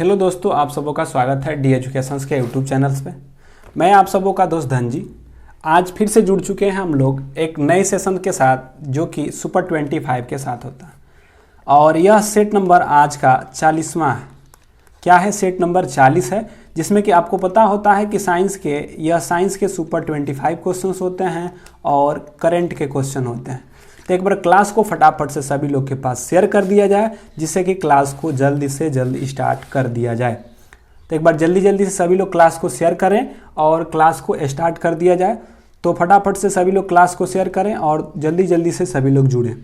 Hello दोस्तों, आप सबों का स्वागत है डी एजुकेशंस के यूट्यूब चैनल्स पे। मैं आप सबों का दोस्त धनजी। आज फिर से जुड़ चुके हैं हम लोग एक नए सेशन के साथ जो कि सुपर 25 के साथ होता है और यह सेट नंबर आज का 40वां है। क्या है? सेट नंबर 40 है, जिसमें कि आपको पता होता है कि साइंस के सुपर 25 क्वेश्चंस होते हैं और करंट के क्वेश्चन होते हैं। तो एक बार क्लास को फटाफट से सभी लोग के पास शेयर कर दिया जाए, जिससे कि क्लास को जल्दी से जल्द स्टार्ट कर दिया जाए। तो एक बार जल्दी से सभी लोग क्लास को शेयर करें और क्लास को स्टार्ट कर दिया जाए। तो फटाफट से सभी लोग क्लास को शेयर करें और जल्दी से सभी लोग जुड़ें।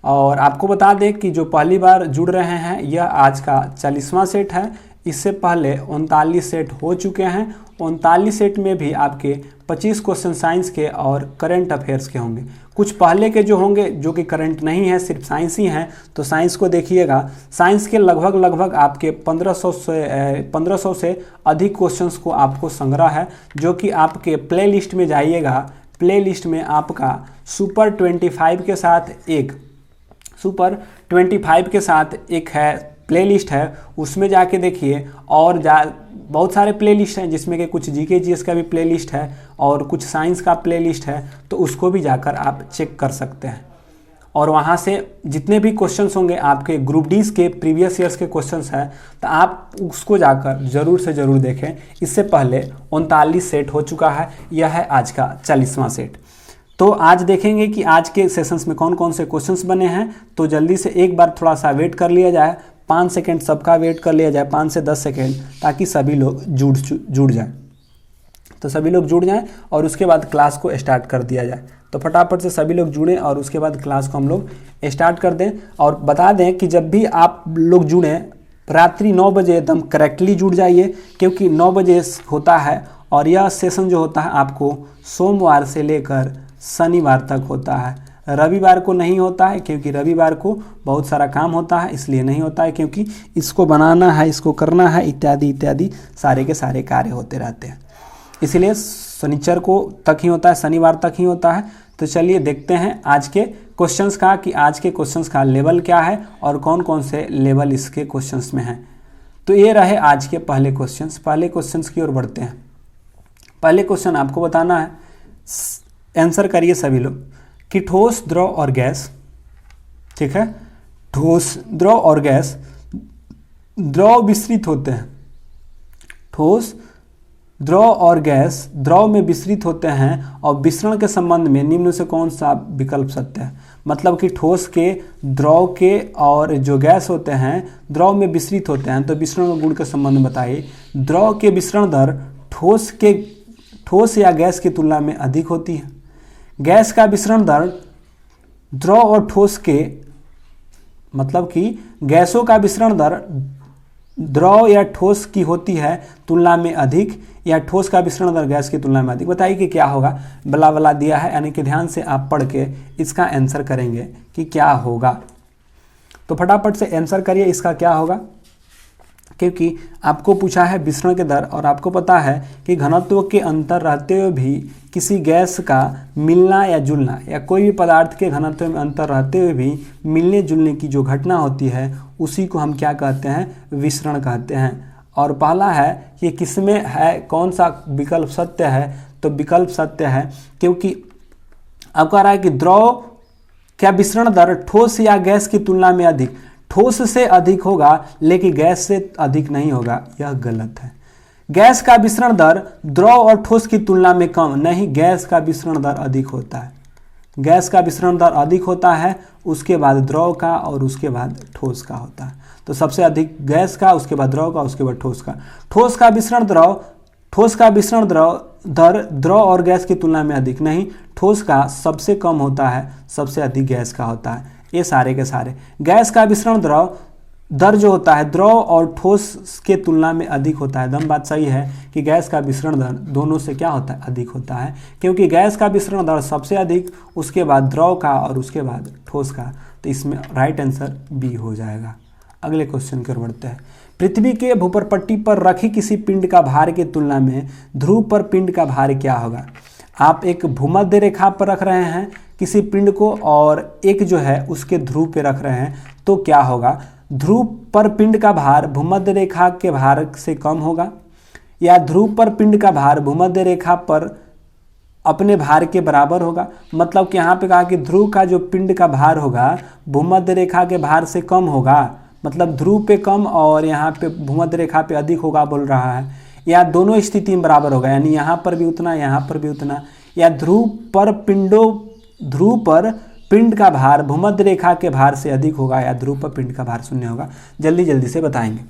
और आपको बता दें कि जो पहली बार जुड़ रहे हैं, यह आज का 40वां सेट है। इससे पहले 39 सेट हो चुके हैं। 39 सेट में भी आपके 25 क्वेश्चन साइंस के और करंट अफेयर्स के होंगे। कुछ पहले के जो होंगे जो कि करंट नहीं है, सिर्फ साइंस ही हैं। तो साइंस को देखिएगा, साइंस के लगभग आपके 1500 से अधिक क्वेश्चंस को आपको संग्रह है, जो कि आपके प्लेलिस्ट में जाइएगा। प्लेलिस्ट में आपका सुपर 25 के साथ एक है प्लेलिस्ट है, उसमें जाके देखिए। और बहुत सारे प्लेलिस्ट हैं, जिसमें कि कुछ जीके जीएस का भी प्लेलिस्ट है और कुछ साइंस का प्लेलिस्ट है। तो उसको भी जाकर आप चेक कर सकते हैं और वहाँ से जितने भी क्वेश्चंस होंगे आपके ग्रुप डी के प्रीवियस ईयर्स के क्वेश्चंस हैं, तो आप उसको जाकर ज़रूर से ज़रूर देखें। इससे पहले 39 सेट हो चुका है, यह है आज का 40वां सेट। तो आज देखेंगे कि आज के सेशंस में कौन कौन से क्वेश्चंस बने हैं। तो जल्दी से एक बार थोड़ा सा वेट कर लिया जाए, 5 सेकेंड सबका वेट कर लिया जाए, 5 से 10 सेकेंड, ताकि सभी लोग जुड़ जाएं। तो सभी लोग जुड़ जाएं और उसके बाद क्लास को स्टार्ट कर दिया जाए। तो फटाफट से सभी लोग जुड़ें और उसके बाद क्लास को हम लोग स्टार्ट कर दें। और बता दें कि जब भी आप लोग जुड़ें, रात्रि 9 बजे एकदम करेक्टली जुड़ जाइए, क्योंकि 9 बजे होता है। और यह सेशन जो होता है आपको सोमवार से लेकर शनिवार तक होता है। रविवार को नहीं होता है, क्योंकि रविवार को बहुत सारा काम होता है, इसलिए नहीं होता है। क्योंकि इसको बनाना है, इसको करना है, इत्यादि सारे के सारे कार्य होते रहते हैं, इसलिए शनिचर को तक ही होता है, शनिवार तक ही होता है। तो चलिए देखते हैं आज के क्वेश्चंस का कि आज के क्वेश्चंस का लेवल क्या है और कौन कौन से लेवल इसके क्वेश्चंस में हैं। तो ये रहे आज के पहले क्वेश्चंस। पहले क्वेश्चंस की ओर बढ़ते हैं। पहले क्वेश्चन आपको बताना है, आंसर करिए सभी लोग कि ठोस, द्रव और गैस, ठीक है, ठोस, द्रव और गैस, द्रव विस्तृत होते हैं। ठोस, द्रव और गैस द्रव में विस्तृत होते हैं और विसरण के संबंध में निम्न से कौन सा विकल्प सत्य है। मतलब कि ठोस के, द्रव के और जो गैस होते हैं द्रव में विस्तृत होते हैं। तो विसरण गुण के संबंध में बताइए। द्रव के विसरण दर ठोस या गैस की तुलना में अधिक होती है। गैस का विसरण दर द्रव और ठोस के, मतलब कि गैसों का विसरण दर द्रव या ठोस की होती है तुलना में अधिक, या ठोस का विसरण दर गैस की तुलना में अधिक। बताइए कि क्या होगा। बला दिया है, यानी कि ध्यान से आप पढ़ के इसका आंसर करेंगे कि क्या होगा। तो फटाफट से आंसर करिए इसका क्या होगा, क्योंकि आपको पूछा है विसरण के दर और आपको पता है कि घनत्व के अंतर रहते हुए भी किसी गैस का मिलना या जुलना, या कोई भी पदार्थ के घनत्व में अंतर रहते हुए भी मिलने जुलने की जो घटना होती है उसी को हम क्या कहते हैं, विसरण कहते हैं। और पहला है कि किसमें है, कौन सा विकल्प सत्य है। तो विकल्प सत्य है, क्योंकि अब कह रहा है कि द्रव क्या विसरण दर ठोस या गैस की तुलना में अधिक, ठोस से अधिक होगा लेकिन गैस से अधिक नहीं होगा, यह गलत है। गैस का विसरण दर द्रव और ठोस की तुलना में कम नहीं, गैस का विसरण दर अधिक होता है। गैस का विसरण दर अधिक होता है, उसके बाद द्रव का और उसके बाद ठोस का होता है। तो सबसे अधिक गैस का, उसके बाद द्रव का, उसके बाद ठोस का। ठोस का विसरण दर द्रव और गैस की तुलना में अधिक नहीं, ठोस का सबसे कम होता है, सबसे अधिक गैस का होता है। ये सारे के सारे गैस का विसरण दर जो होता है द्रव और ठोस के तुलना में अधिक होता है। एकदम बात सही है कि गैस का विसरण दर दोनों से क्या होता है, अधिक होता है, क्योंकि गैस का विसरण दर सबसे अधिक, उसके बाद द्रव का और उसके बाद ठोस का। तो इसमें राइट आंसर बी हो जाएगा। अगले क्वेश्चन की ओर बढ़ते हैं। पृथ्वी के भूपरपट्टी पर रखी किसी पिंड का भार की तुलना में ध्रुव पर पिंड का भार क्या होगा। आप एक भूमध्य रेखा पर रख रहे हैं किसी पिंड को और एक जो है उसके ध्रुव पे रख रहे हैं, तो क्या होगा। ध्रुव पर पिंड का भार भूमध्य रेखा के भार से कम होगा, या ध्रुव पर पिंड का भार भूमध्य रेखा पर अपने भार के बराबर होगा। मतलब कि यहाँ पे कहा कि ध्रुव का जो पिंड का भार होगा भूमध्य रेखा के भार से कम होगा, मतलब ध्रुव पे कम और यहाँ पे भूमध्य रेखा पे अधिक होगा बोल रहा है, या दोनों स्थिति में बराबर होगा, यानी यहाँ पर भी उतना यहाँ पर भी उतना, या ध्रुव पर पिंड का भार भूमध्य रेखा के भार से अधिक होगा, या ध्रुव पर पिंड का भार शून्य होगा। जल्दी जल्दी से बताएंगे।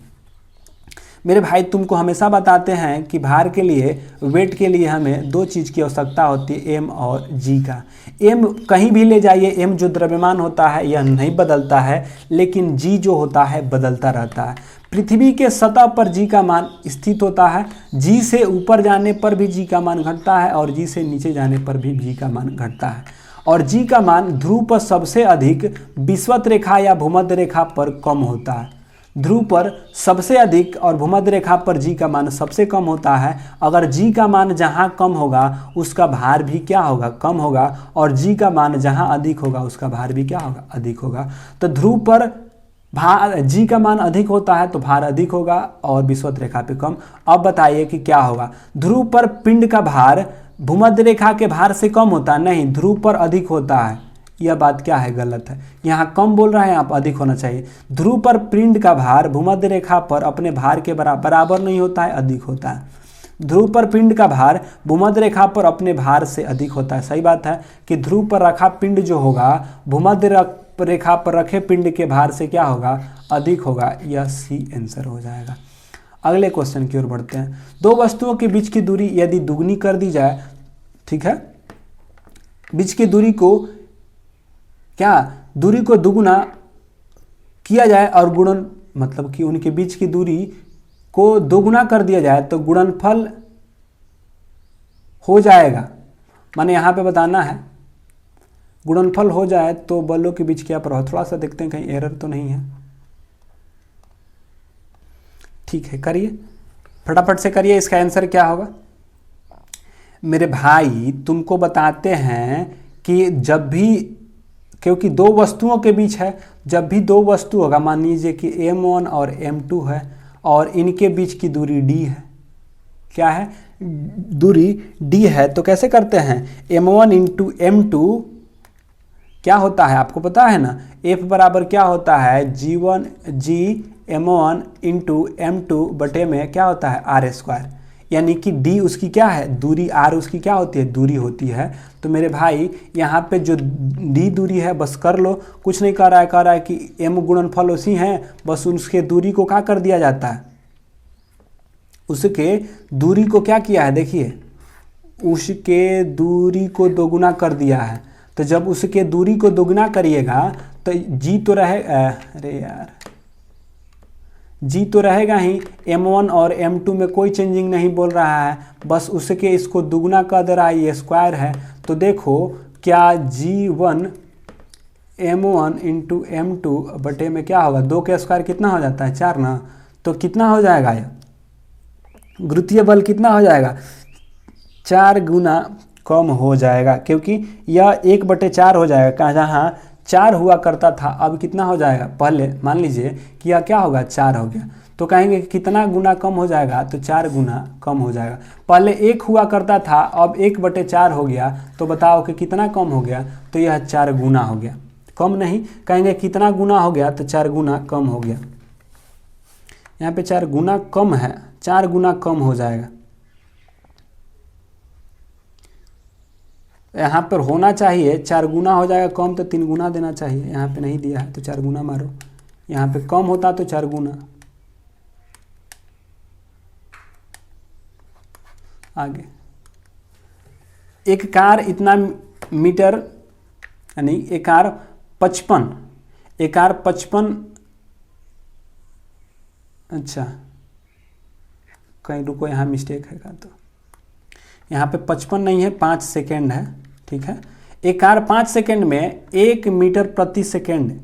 मेरे भाई तुमको हमेशा बताते हैं कि भार के लिए, वेट के लिए हमें दो चीज़ की आवश्यकता होती है, एम और जी का। एम कहीं भी ले जाइए, एम जो द्रव्यमान होता है यह नहीं बदलता है, लेकिन जी जो होता है बदलता रहता है। पृथ्वी के सतह पर जी का मान स्थित होता है, जी से ऊपर जाने पर भी जी का मान घटता है और जी से नीचे जाने पर भी जी का मान घटता है। और जी का मान ध्रुव पर सबसे अधिक विषुवत रेखा या भूमध्य रेखा पर कम होता है। ध्रुव पर सबसे अधिक और भूमध्य रेखा पर जी का मान सबसे कम होता है। अगर जी का मान जहाँ कम होगा उसका भार भी क्या होगा, कम होगा, और जी का मान जहाँ अधिक होगा उसका भार भी क्या होगा, अधिक होगा। तो ध्रुव पर भार जी का मान अधिक होता है तो भार अधिक होगा और विषुवत रेखा पे कम। अब बताइए कि क्या होगा। ध्रुव पर पिंड का भार भूमध्य रेखा के भार से कम होता है, नहीं, ध्रुव पर अधिक होता है। यह बात क्या है, गलत है। यहाँ कम बोल रहे हैं आप, अधिक होना चाहिए। ध्रुव पर पिंड का भार भूमध्य रेखा पर अपने भार के बराबर नहीं होता है, अधिक होता है। ध्रुव पर पिंड का भार भूमध्य रेखा पर अपने भार से अधिक होता है। सही बात है कि ध्रुव पर रखा पिंड जो होगा भूमध्य रेखा पर रखे पिंड के भार से क्या होगा, अधिक होगा। यह सी आंसर हो जाएगा। अगले क्वेश्चन की ओर बढ़ते हैं। दो वस्तुओं के बीच की दूरी यदि दुगनी कर दी जाए, ठीक है, बीच की दूरी को दूरी को दुगुना किया जाए और गुणन, मतलब कि उनके बीच की दूरी को दोगुना कर दिया जाए तो गुणनफल हो जाएगा। माने यहाँ पे बताना है गुणनफल हो जाए तो बलों के बीच क्या प्रभाव। थोड़ा सा देखते हैं कहीं एरर तो नहीं है। ठीक है, करिए, फटाफट से करिए। इसका आंसर क्या होगा मेरे भाई? तुमको बताते हैं कि जब भी, क्योंकि दो वस्तुओं के बीच है, जब भी दो वस्तु होगा, मान लीजिए कि M1 और M2 है और इनके बीच की दूरी D है। क्या है? दूरी D है। तो कैसे करते हैं? M1 इंटू M2 क्या होता है आपको पता है ना? F बराबर क्या होता है? G M1 इंटू M2 बटे में क्या होता है? R square. यानी कि D उसकी क्या है? दूरी। R उसकी क्या होती है? दूरी होती है। तो मेरे भाई यहाँ पे जो D दूरी है बस कर लो, कुछ नहीं कर रहा है, कह रहा है कि M गुणनफल उसी हैं, बस उसके दूरी को क्या कर दिया जाता है, उसके दूरी को क्या किया है, देखिए उसके दूरी को दोगुना कर दिया है। तो जब उसके दूरी को दोगुना करिएगा तो जी तो रहेगा ही। M1 और M2 में कोई चेंजिंग नहीं बोल रहा है, बस उसके इसको दुगुना कर दे रहा है, ये स्क्वायर है। तो देखो क्या G1 M1 इंटू M2 बटे में क्या होगा, 2 का स्क्वायर कितना हो जाता है? 4 ना। तो कितना हो जाएगा, यह गुरुत्वीय बल कितना हो जाएगा? 4 गुना कम हो जाएगा, क्योंकि यह 1/4 हो जाएगा। जहाँ 4 हुआ करता था अब कितना हो जाएगा? पहले मान लीजिए कि यह क्या होगा, 4 हो गया, तो कहेंगे कि कितना गुना कम हो जाएगा? तो 4 गुना कम हो जाएगा। पहले 1 हुआ करता था, अब 1/4 हो गया, तो बताओ कि कितना कम हो गया? तो यह 4 गुना हो गया। कम नहीं, कहेंगे कितना गुना हो गया? तो 4 गुना कम हो गया। यहाँ पे 4 गुना कम है, 4 गुना कम हो जाएगा। यहाँ पर होना चाहिए 4 गुना हो जाएगा कम, तो 3 गुना देना चाहिए। यहाँ पे नहीं दिया है तो 4 गुना मारो। यहाँ पे कम होता तो 4 गुना। आगे, एक कार इतना मीटर, यानी एक कार 55, अच्छा कहीं रुको, यहाँ मिस्टेक है का, तो यहाँ पे 55 नहीं है, 5 सेकेंड है, ठीक है। एक कार 5 सेकेंड में 1 मीटर प्रति सेकेंड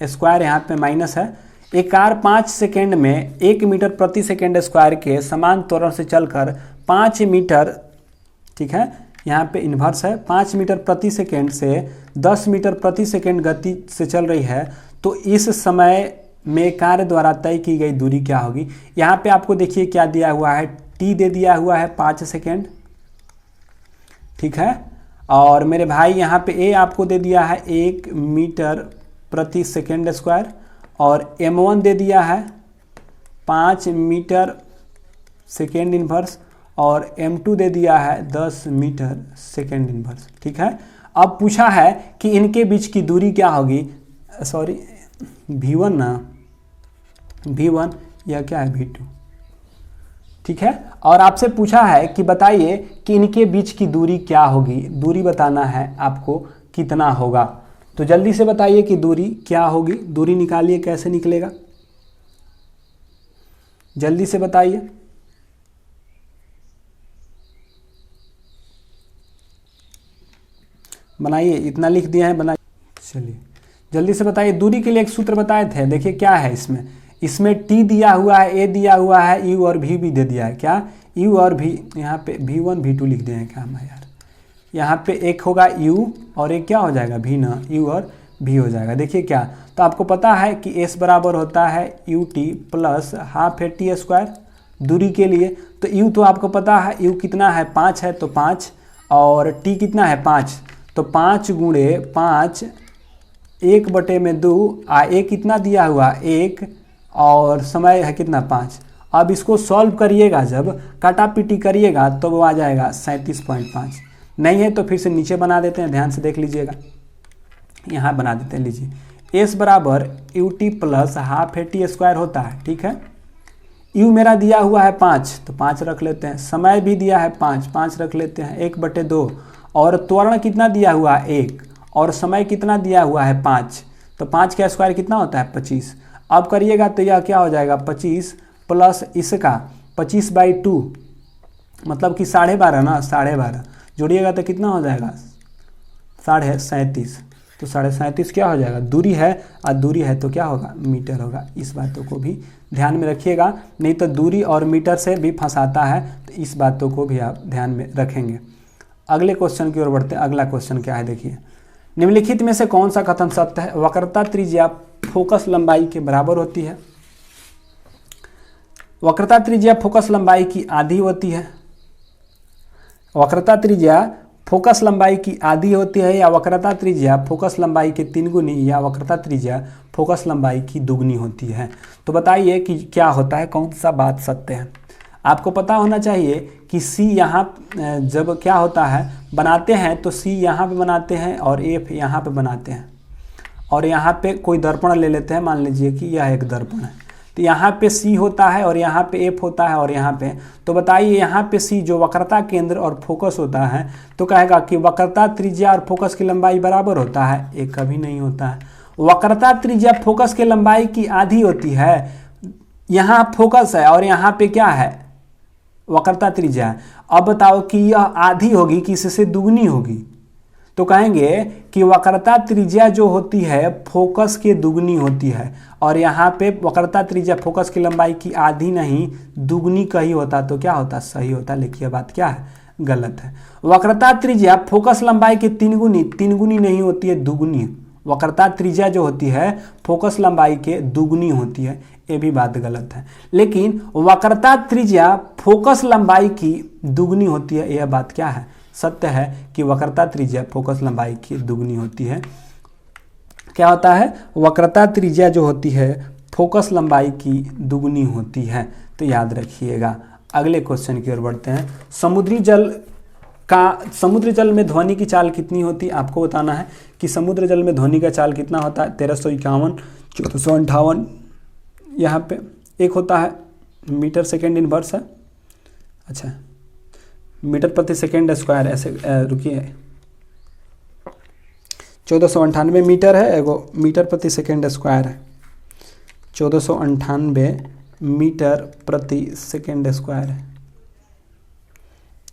स्क्वायर, यहाँ पे माइनस है। एक कार 5 सेकेंड में 1 मीटर प्रति सेकेंड स्क्वायर के समान त्वरण से चलकर 5 मीटर, ठीक है, यहाँ पे इन्वर्स है, 5 मीटर प्रति सेकेंड से 10 मीटर प्रति सेकेंड गति से चल रही है। तो इस समय में कार्य द्वारा तय की गई दूरी क्या होगी। यहाँ पे आपको देखिए क्या दिया हुआ है, टी दे दिया हुआ है 5 सेकेंड, ठीक है। और मेरे भाई यहाँ पे ए आपको दे दिया है 1 मीटर प्रति सेकेंड स्क्वायर, और m1 दे दिया है 5 मीटर सेकेंड इनवर्स, और m2 दे दिया है 10 मीटर सेकेंड इनवर्स, ठीक है। अब पूछा है कि इनके बीच की दूरी क्या होगी, सॉरी v1 ना, v1 या क्या है v2, ठीक है। और आपसे पूछा है कि बताइए कि इनके बीच की दूरी क्या होगी, दूरी बताना है आपको कितना होगा। तो जल्दी से बताइए कि दूरी क्या होगी, दूरी निकालिए, कैसे निकलेगा, जल्दी से बताइए। बनाइए, इतना लिख दिया है, बनाइए, चलिए जल्दी से बताइए। दूरी के लिए एक सूत्र बताए थे, देखिए क्या है इसमें t दिया हुआ है, a दिया हुआ है, u और v भी दे दिया है, क्या u और v, यहाँ पे v1 v2 लिख दिए हैं क्या हम यार, यहाँ पे एक होगा u और एक क्या हो जाएगा v ना, u और v हो जाएगा। देखिए क्या, तो आपको पता है कि s बराबर होता है ut प्लस हाफ है टी स्क्वायर दूरी के लिए। तो u तो आपको पता है u कितना है 5 है, तो 5, और t कितना है 5, तो 5 गुणे 5 1/2, a कितना दिया हुआ 1, और समय है कितना 5। अब इसको सॉल्व करिएगा, जब काटा पीटी करिएगा तो वो आ जाएगा 37.5। नहीं है तो फिर से नीचे बना देते हैं, ध्यान से देख लीजिएगा, यहाँ बना देते हैं, लीजिए s बराबर ut प्लस हाफ है टी स्क्वायर होता है, ठीक है। u मेरा दिया हुआ है 5, तो 5 रख लेते हैं, समय भी दिया है 5 रख लेते हैं 1/2, और त्वरण कितना दिया हुआ है 1, और समय कितना दिया हुआ है 5, तो 5 का स्क्वायर कितना होता है 25। अब करिएगा तो यह क्या हो जाएगा 25 प्लस इसका 25/2, मतलब कि 12.5 ना, 12.5 जोड़िएगा तो कितना हो जाएगा 37.5, तो 37.5 क्या हो जाएगा, दूरी है, और दूरी है तो क्या होगा मीटर होगा। इस बातों को भी ध्यान में रखिएगा, नहीं तो दूरी और मीटर से भी फंसाता है, तो इस बातों को भी आप ध्यान में रखेंगे। अगले क्वेश्चन की ओर बढ़ते हैं। अगला क्वेश्चन क्या है, देखिए, निम्नलिखित में से कौन सा कथन सत्य है। वक्रता त्रिज्या फोकस लंबाई के बराबर होती है। वक्रता त्रिज्या फोकस लंबाई की आधी होती है। वक्रता त्रिज्या फोकस लंबाई की आधी होती है, या वक्रता त्रिज्या फोकस लंबाई के 3 गुनी, या वक्रता त्रिज्या फोकस लंबाई की दुगनी होती है। तो बताइए कि क्या होता है, कौन सा बात सत्य है। आपको पता होना चाहिए कि C यहाँ जब क्या होता है बनाते हैं तो C यहाँ पे बनाते हैं और F यहाँ पे बनाते हैं, और यहाँ पे कोई दर्पण ले लेते हैं, मान लीजिए कि यह एक दर्पण है, तो यहाँ पे C होता है और यहाँ पे F होता है और यहाँ पे, तो बताइए यहाँ पे C जो वक्रता केंद्र और फोकस होता है, तो कहेगा कि वक्रता त्रिज्या और फोकस की लंबाई बराबर होता है, एक कभी नहीं होता है। वक्रता त्रिज्या फोकस की लंबाई की आधी होती है, यहाँ फोकस है और यहाँ पे क्या है वक्रता त्रिज्या। अब बताओ कि यह आधी होगी कि इससे दुगनी होगी, तो कहेंगे कि वक्रता त्रिज्या जो होती है फोकस के दुगनी होती है, और यहाँ पे वक्रता त्रिज्या फोकस की लंबाई की आधी नहीं दुगनी का ही होता, तो क्या होता सही होता। लेकिन यह बात क्या है, गलत है। वक्रता त्रिज्या फोकस लंबाई के 3 गुनी नहीं होती है, दुगनी। वक्रता त्रिज्या जो होती है फोकस लंबाई के दुगनी होती है, ये भी बात गलत है। लेकिन वक्रता त्रिज्या फोकस लंबाई की दुगनी होती है, यह बात क्या है, सत्य है कि वक्रता त्रिज्या फोकस लंबाई की दुगनी होती है। क्या होता है, वक्रता त्रिज्या जो होती है फोकस लंबाई की दुगनी होती है, तो याद रखिएगा। अगले क्वेश्चन की ओर बढ़ते हैं। समुद्र जल में ध्वनि की चाल कितनी होती है। आपको बताना है कि समुद्र जल में ध्वनि का चाल कितना होता है, 1351, 1458, यहाँ पे एक होता है मीटर सेकेंड इनवर्स है, अच्छा मीटर प्रति सेकेंड स्क्वायर, ऐसे रुकिए 1498 मीटर है, एगो मीटर प्रति सेकेंड स्क्वायर है, 1498 मीटर प्रति सेकेंड स्क्वायर है,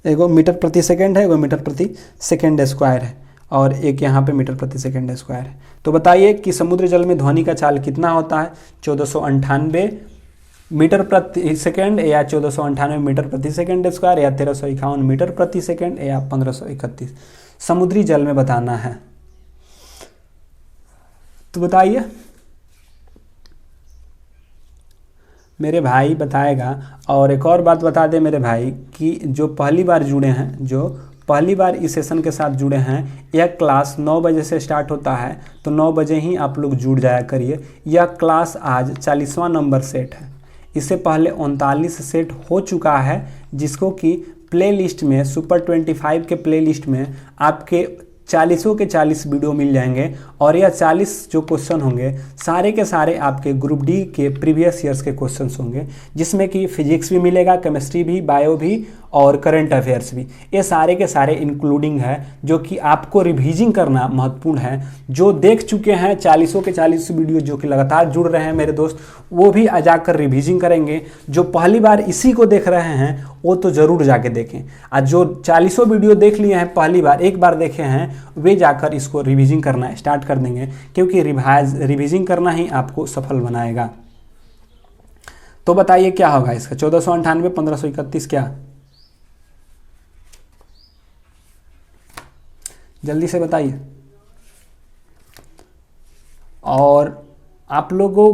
एगो मीटर प्रति सेकेंड है, एगो मीटर प्रति सेकेंड स्क्वायर है, और एक यहाँ पे मीटर प्रति सेकेंड स्क्वायर है। तो बताइए कि समुद्र जल में ध्वनि का चाल कितना होता है, 1498 मीटर प्रति सेकेंड, या 1498 मीटर प्रति सेकेंड स्क्वायर, या 1351 मीटर प्रति सेकेंड, या 1531 समुद्री जल में बताना है। तो बताइए मेरे भाई बताएगा। और एक और बात बता दे मेरे भाई कि जो पहली बार जुड़े हैं, जो पहली बार इस सेशन के साथ जुड़े हैं, यह क्लास 9 बजे से स्टार्ट होता है, तो 9 बजे ही आप लोग जुड़ जाया करिए। यह क्लास आज 40वां नंबर सेट है। इससे पहले 39 सेट हो चुका है, जिसको कि प्ले लिस्ट में सुपर 25 के प्ले लिस्ट में आपके 40 के 40 वीडियो मिल जाएंगे। और यह 40 जो क्वेश्चन होंगे सारे के सारे आपके ग्रुप डी के प्रीवियस ईयर्स के क्वेश्चंस होंगे, जिसमें कि फिजिक्स भी मिलेगा, केमिस्ट्री भी, बायो भी और करंट अफेयर्स भी। ये सारे के सारे इंक्लूडिंग है, जो कि आपको रिवीजिंग करना महत्वपूर्ण है। जो देख चुके हैं 40 के 40 वीडियो, जो कि लगातार जुड़ रहे हैं मेरे दोस्त, वो भी जाकर रिवीजिंग करेंगे। जो पहली बार इसी को देख रहे हैं वो तो ज़रूर जाके देखें। आज जो 40 वीडियो देख लिए हैं पहली बार, एक बार देखे हैं, वे जाकर इसको रिवीजिंग करना स्टार्ट कर देंगे, क्योंकि रिवीजिंग करना ही आपको सफल बनाएगा। तो बताइए क्या होगा इसका? 1498, 1531 क्या? जल्दी से बताइए। और आप लोगों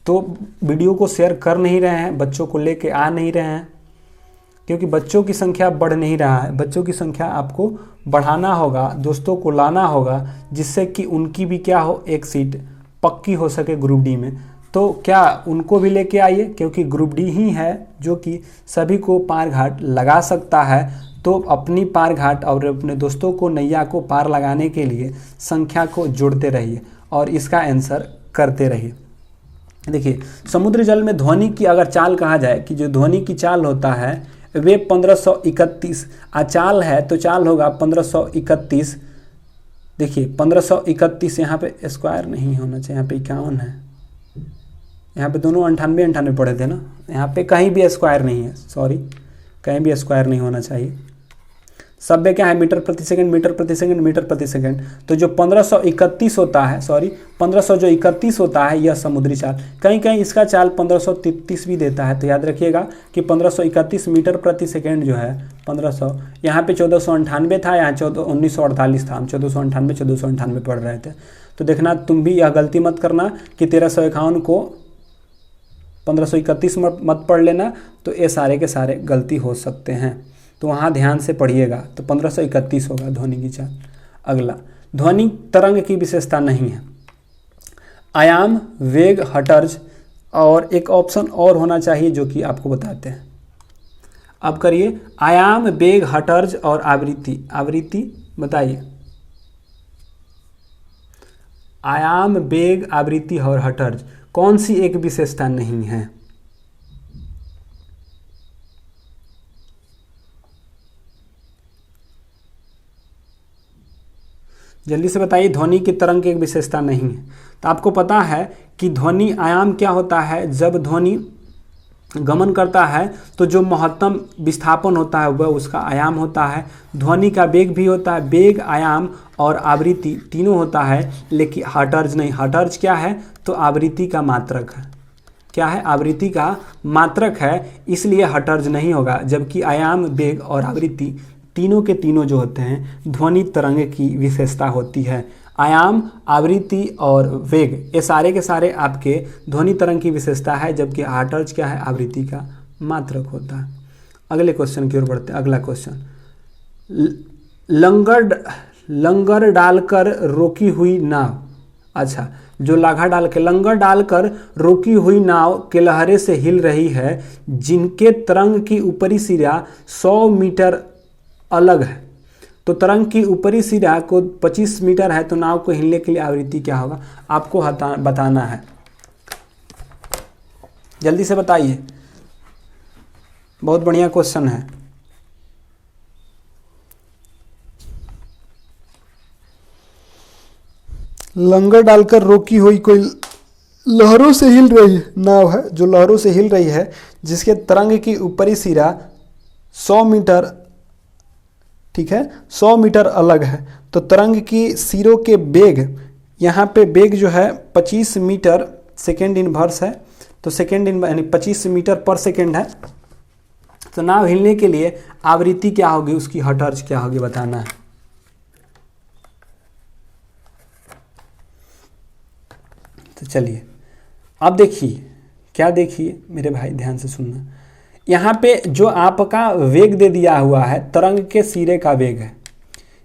तो वीडियो को शेयर कर नहीं रहे हैं, बच्चों को लेके आ नहीं रहे हैं, क्योंकि बच्चों की संख्या बढ़ नहीं रहा है। बच्चों की संख्या आपको बढ़ाना होगा, दोस्तों को लाना होगा, जिससे कि उनकी भी क्या हो, एक सीट पक्की हो सके ग्रुप डी में। तो क्या उनको भी लेके आइए, क्योंकि ग्रुप डी ही है जो कि सभी को पार घाट लगा सकता है। तो अपनी पार घाट और अपने दोस्तों को नैया को पार लगाने के लिए संख्या को जोड़ते रहिए और इसका आंसर करते रहिए। देखिए, समुद्र जल में ध्वनि की अगर चाल कहा जाए कि जो ध्वनि की चाल होता है वे 1531 चाल है, तो चाल होगा 1531। देखिए 1531, यहाँ पे स्क्वायर नहीं होना चाहिए, यहाँ पे 51 है, यहाँ पे दोनों 98 पढ़े थे ना, यहाँ पे कहीं भी स्क्वायर नहीं है, सॉरी, कहीं भी स्क्वायर नहीं होना चाहिए। सब में क्या है, मीटर प्रति सेकंड, मीटर प्रति सेकंड, मीटर प्रति सेकंड। तो जो 1531 होता है, सॉरी 1500 जो 31 होता है, यह समुद्री चाल। कहीं कहीं इसका चाल 1533 भी देता है, तो याद रखिएगा कि 1531 मीटर प्रति सेकंड जो है 1500, यहाँ पे 1498 था, यहाँ 1948 था, हम 1498 पढ़ रहे थे। तो देखना, तुम भी यह गलती मत करना कि 1351 को 1531 मत पढ़ लेना, तो ये सारे के सारे गलती हो सकते हैं। तो वहाँ ध्यान से पढ़िएगा। तो 1531 होगा ध्वनि की चाल। अगला, ध्वनि तरंग की विशेषता नहीं है। आयाम, वेग, हर्ट्ज, और एक ऑप्शन और होना चाहिए जो कि आपको बताते हैं। अब करिए, आयाम, वेग, हर्ट्ज और आवृत्ति। आवृत्ति बताइए। आयाम, वेग, आवृत्ति और हर्ट्ज, कौन सी एक विशेषता नहीं है? जल्दी से बताइए। ध्वनि की तरंग की एक विशेषता नहीं है। तो आपको पता है कि ध्वनि आयाम क्या होता है। जब ध्वनि गमन करता है तो जो महत्तम विस्थापन होता है वह उसका आयाम होता है। ध्वनि का वेग भी होता है, वेग, आयाम और आवृत्ति तीनों होता है, लेकिन हर्ट्ज नहीं। हर्ट्ज क्या है? तो आवृत्ति का मात्रक है। क्या है? आवृत्ति का मात्रक है, इसलिए हर्ट्ज नहीं होगा। जबकि आयाम, वेग और आवृत्ति तीनों के तीनों जो होते हैं ध्वनि तरंग की विशेषता होती है। आयाम, आवृत्ति और वेग, ये सारे के सारे आपके ध्वनि तरंग की विशेषता है, जबकि हर्ट्ज क्या है? आवृत्ति का मात्रक होता है। अगले क्वेश्चन की ओर बढ़ते हैं। अगला क्वेश्चन, लंगर डालकर रोकी हुई नाव। अच्छा, जो लाघा डाल के, लंगर डालकर रोकी हुई नाव के लहरे से हिल रही है, जिनके तरंग की ऊपरी सिरा 100 मीटर अलग है। तो तरंग की ऊपरी सिरा को 25 मीटर है, तो नाव को हिलने के लिए आवृत्ति क्या होगा आपको बताना है। जल्दी से बताइए, बहुत बढ़िया क्वेश्चन है। लंगर डालकर रोकी हुई कोई लहरों से हिल रही नाव है, जो लहरों से हिल रही है, जिसके तरंग की ऊपरी सिरा 100 मीटर, ठीक है, 100 मीटर अलग है। तो तरंग की सिरों के बेग, यहाँ पे बेग जो है 25 मीटर सेकेंड इनवर्स है, तो सेकेंड यानी 25 मीटर पर सेकेंड है। तो नाव हिलने के लिए आवृत्ति क्या होगी, उसकी हर्ट्ज क्या होगी बताना है। तो चलिए अब देखिए क्या देखिए मेरे भाई, ध्यान से सुनना, यहाँ पे जो आपका वेग दे दिया हुआ है, तरंग के सिरे का वेग है,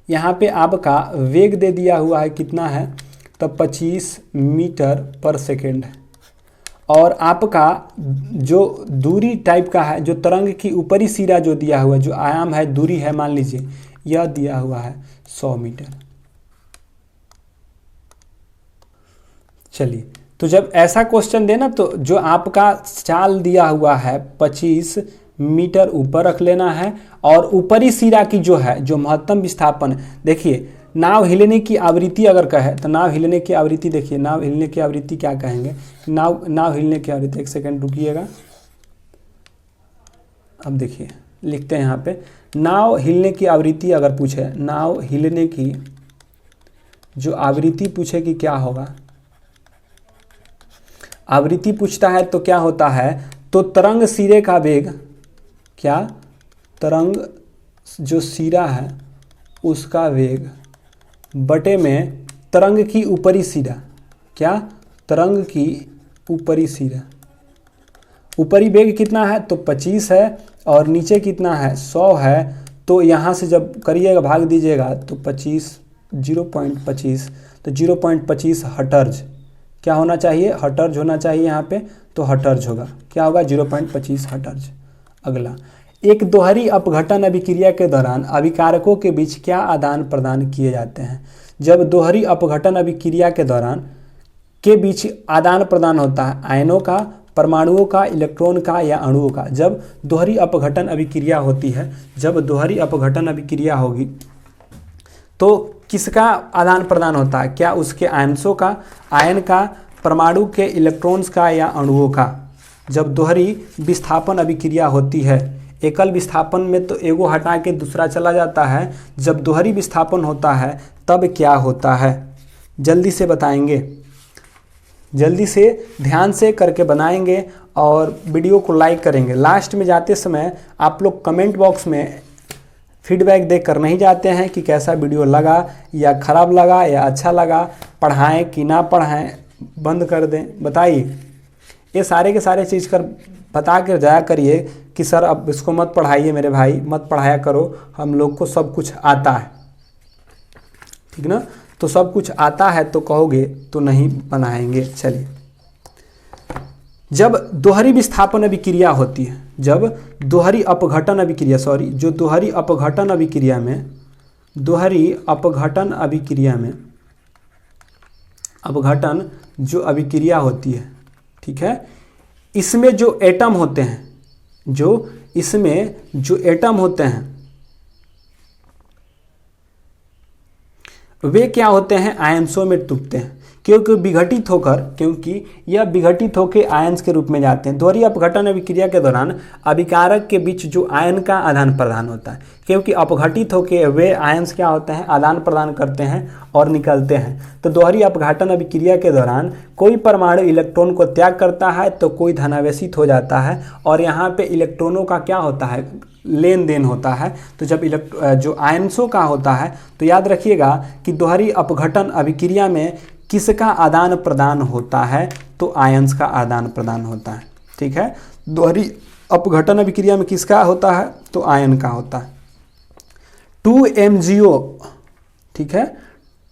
यहाँ पे आपका वेग दे दिया हुआ है कितना है, तो 25 मीटर पर सेकेंड है। और आपका जो दूरी टाइप का है, जो तरंग की ऊपरी सिरा जो दिया हुआ है, जो आयाम है, दूरी है, मान लीजिए यह दिया हुआ है 100 मीटर। चलिए, तो जब ऐसा क्वेश्चन देना तो जो आपका चाल दिया हुआ है 25 मीटर ऊपर रख लेना है, और ऊपरी सिरा की जो है, जो महत्तम विस्थापन, देखिए नाव हिलने की आवृत्ति अगर कहे तो नाव हिलने की आवृत्ति, देखिए नाव हिलने की आवृत्ति क्या कहेंगे, नाव हिलने की आवृत्ति, एक सेकंड रुकिएगा, अब देखिए लिखते हैं यहाँ पे, नाव हिलने की आवृत्ति अगर पूछे, नाव हिलने की जो आवृत्ति पूछे कि क्या होगा, आवृत्ति पूछता है तो क्या होता है, तो तरंग सिरे का वेग, क्या, तरंग जो सिरा है उसका वेग बटे में तरंग की ऊपरी सिरा, क्या, तरंग की ऊपरी सिरा, ऊपरी वेग कितना है, तो 25 है, और नीचे कितना है, 100 है, तो यहाँ से जब करिएगा भाग दीजिएगा तो 0.25, तो 0.25 हर्ट्ज क्या होना चाहिए, हर्ट्ज होना चाहिए यहाँ पे, तो हर्ट्ज होगा, क्या होगा, 0.25 हर्ट्ज। अगला, एक दोहरी अपघटन अभिक्रिया के दौरान अभिकारकों के बीच क्या आदान प्रदान किए जाते हैं। जब दोहरी अपघटन अभिक्रिया के दौरान के बीच आदान प्रदान होता है, आयनों का, परमाणुओं का, इलेक्ट्रॉन का या अणुओं का, जब दोहरी अपघटन अभिक्रिया होती है, जब दोहरी अपघटन अभिक्रिया होगी तो किसका आदान प्रदान होता है, क्या उसके आयनों का, आयन का, परमाणु के, इलेक्ट्रॉन्स का या अणुओं का। जब दोहरी विस्थापन अभिक्रिया होती है, एकल विस्थापन में तो एगो हटा के दूसरा चला जाता है, जब दोहरी विस्थापन होता है तब क्या होता है, जल्दी से बताएंगे, जल्दी से ध्यान से करके बनाएंगे और वीडियो को लाइक करेंगे। लास्ट में जाते समय आप लोग कमेंट बॉक्स में फीडबैक देकर नहीं जाते हैं कि कैसा वीडियो लगा या ख़राब लगा या अच्छा लगा, पढ़ाएं कि ना पढ़ाएं, बंद कर दें, बताइए। ये सारे के सारे चीज़ कर बता कर जाया करिए कि सर अब इसको मत पढ़ाइए मेरे भाई, मत पढ़ाया करो, हम लोग को सब कुछ आता है, ठीक ना, तो सब कुछ आता है तो कहोगे तो नहीं बनाएंगे। चलिए, जब दोहरी विस्थापन अभिक्रिया होती है, जब दोहरी अपघटन अभिक्रिया, जो दोहरी अपघटन अभिक्रिया में, दोहरी अपघटन अभिक्रिया में, अपघटन जो अभिक्रिया होती है, ठीक है, इसमें जो एटम होते हैं, जो इसमें जो एटम होते हैं वे क्या होते हैं, आयंसों में टूटते हैं, क्योंकि विघटित होकर, क्योंकि यह विघटित होकर आयंस के रूप में जाते हैं। दोहरी अपघटन अभिक्रिया के दौरान अभिकारक के बीच जो आयन का आदान प्रदान होता है, क्योंकि अपघटित होकर वे आयंस क्या होते हैं, आदान प्रदान करते हैं और निकलते हैं। तो दोहरी अपघटन अभिक्रिया के दौरान कोई परमाणु इलेक्ट्रॉन को त्याग करता है तो कोई धनावेशित हो जाता है, और यहाँ पे इलेक्ट्रॉनों का क्या होता है, लेन देन होता है। तो जब जो आयंसों का होता है तो याद रखिएगा कि दोहरी अपघटन अभिक्रिया में किसका आदान प्रदान होता है, तो आयंस का आदान प्रदान होता है, ठीक है। दोहरी अपघटन अभिक्रिया में किसका होता है, तो आयन का होता है। 2MgO, ठीक है,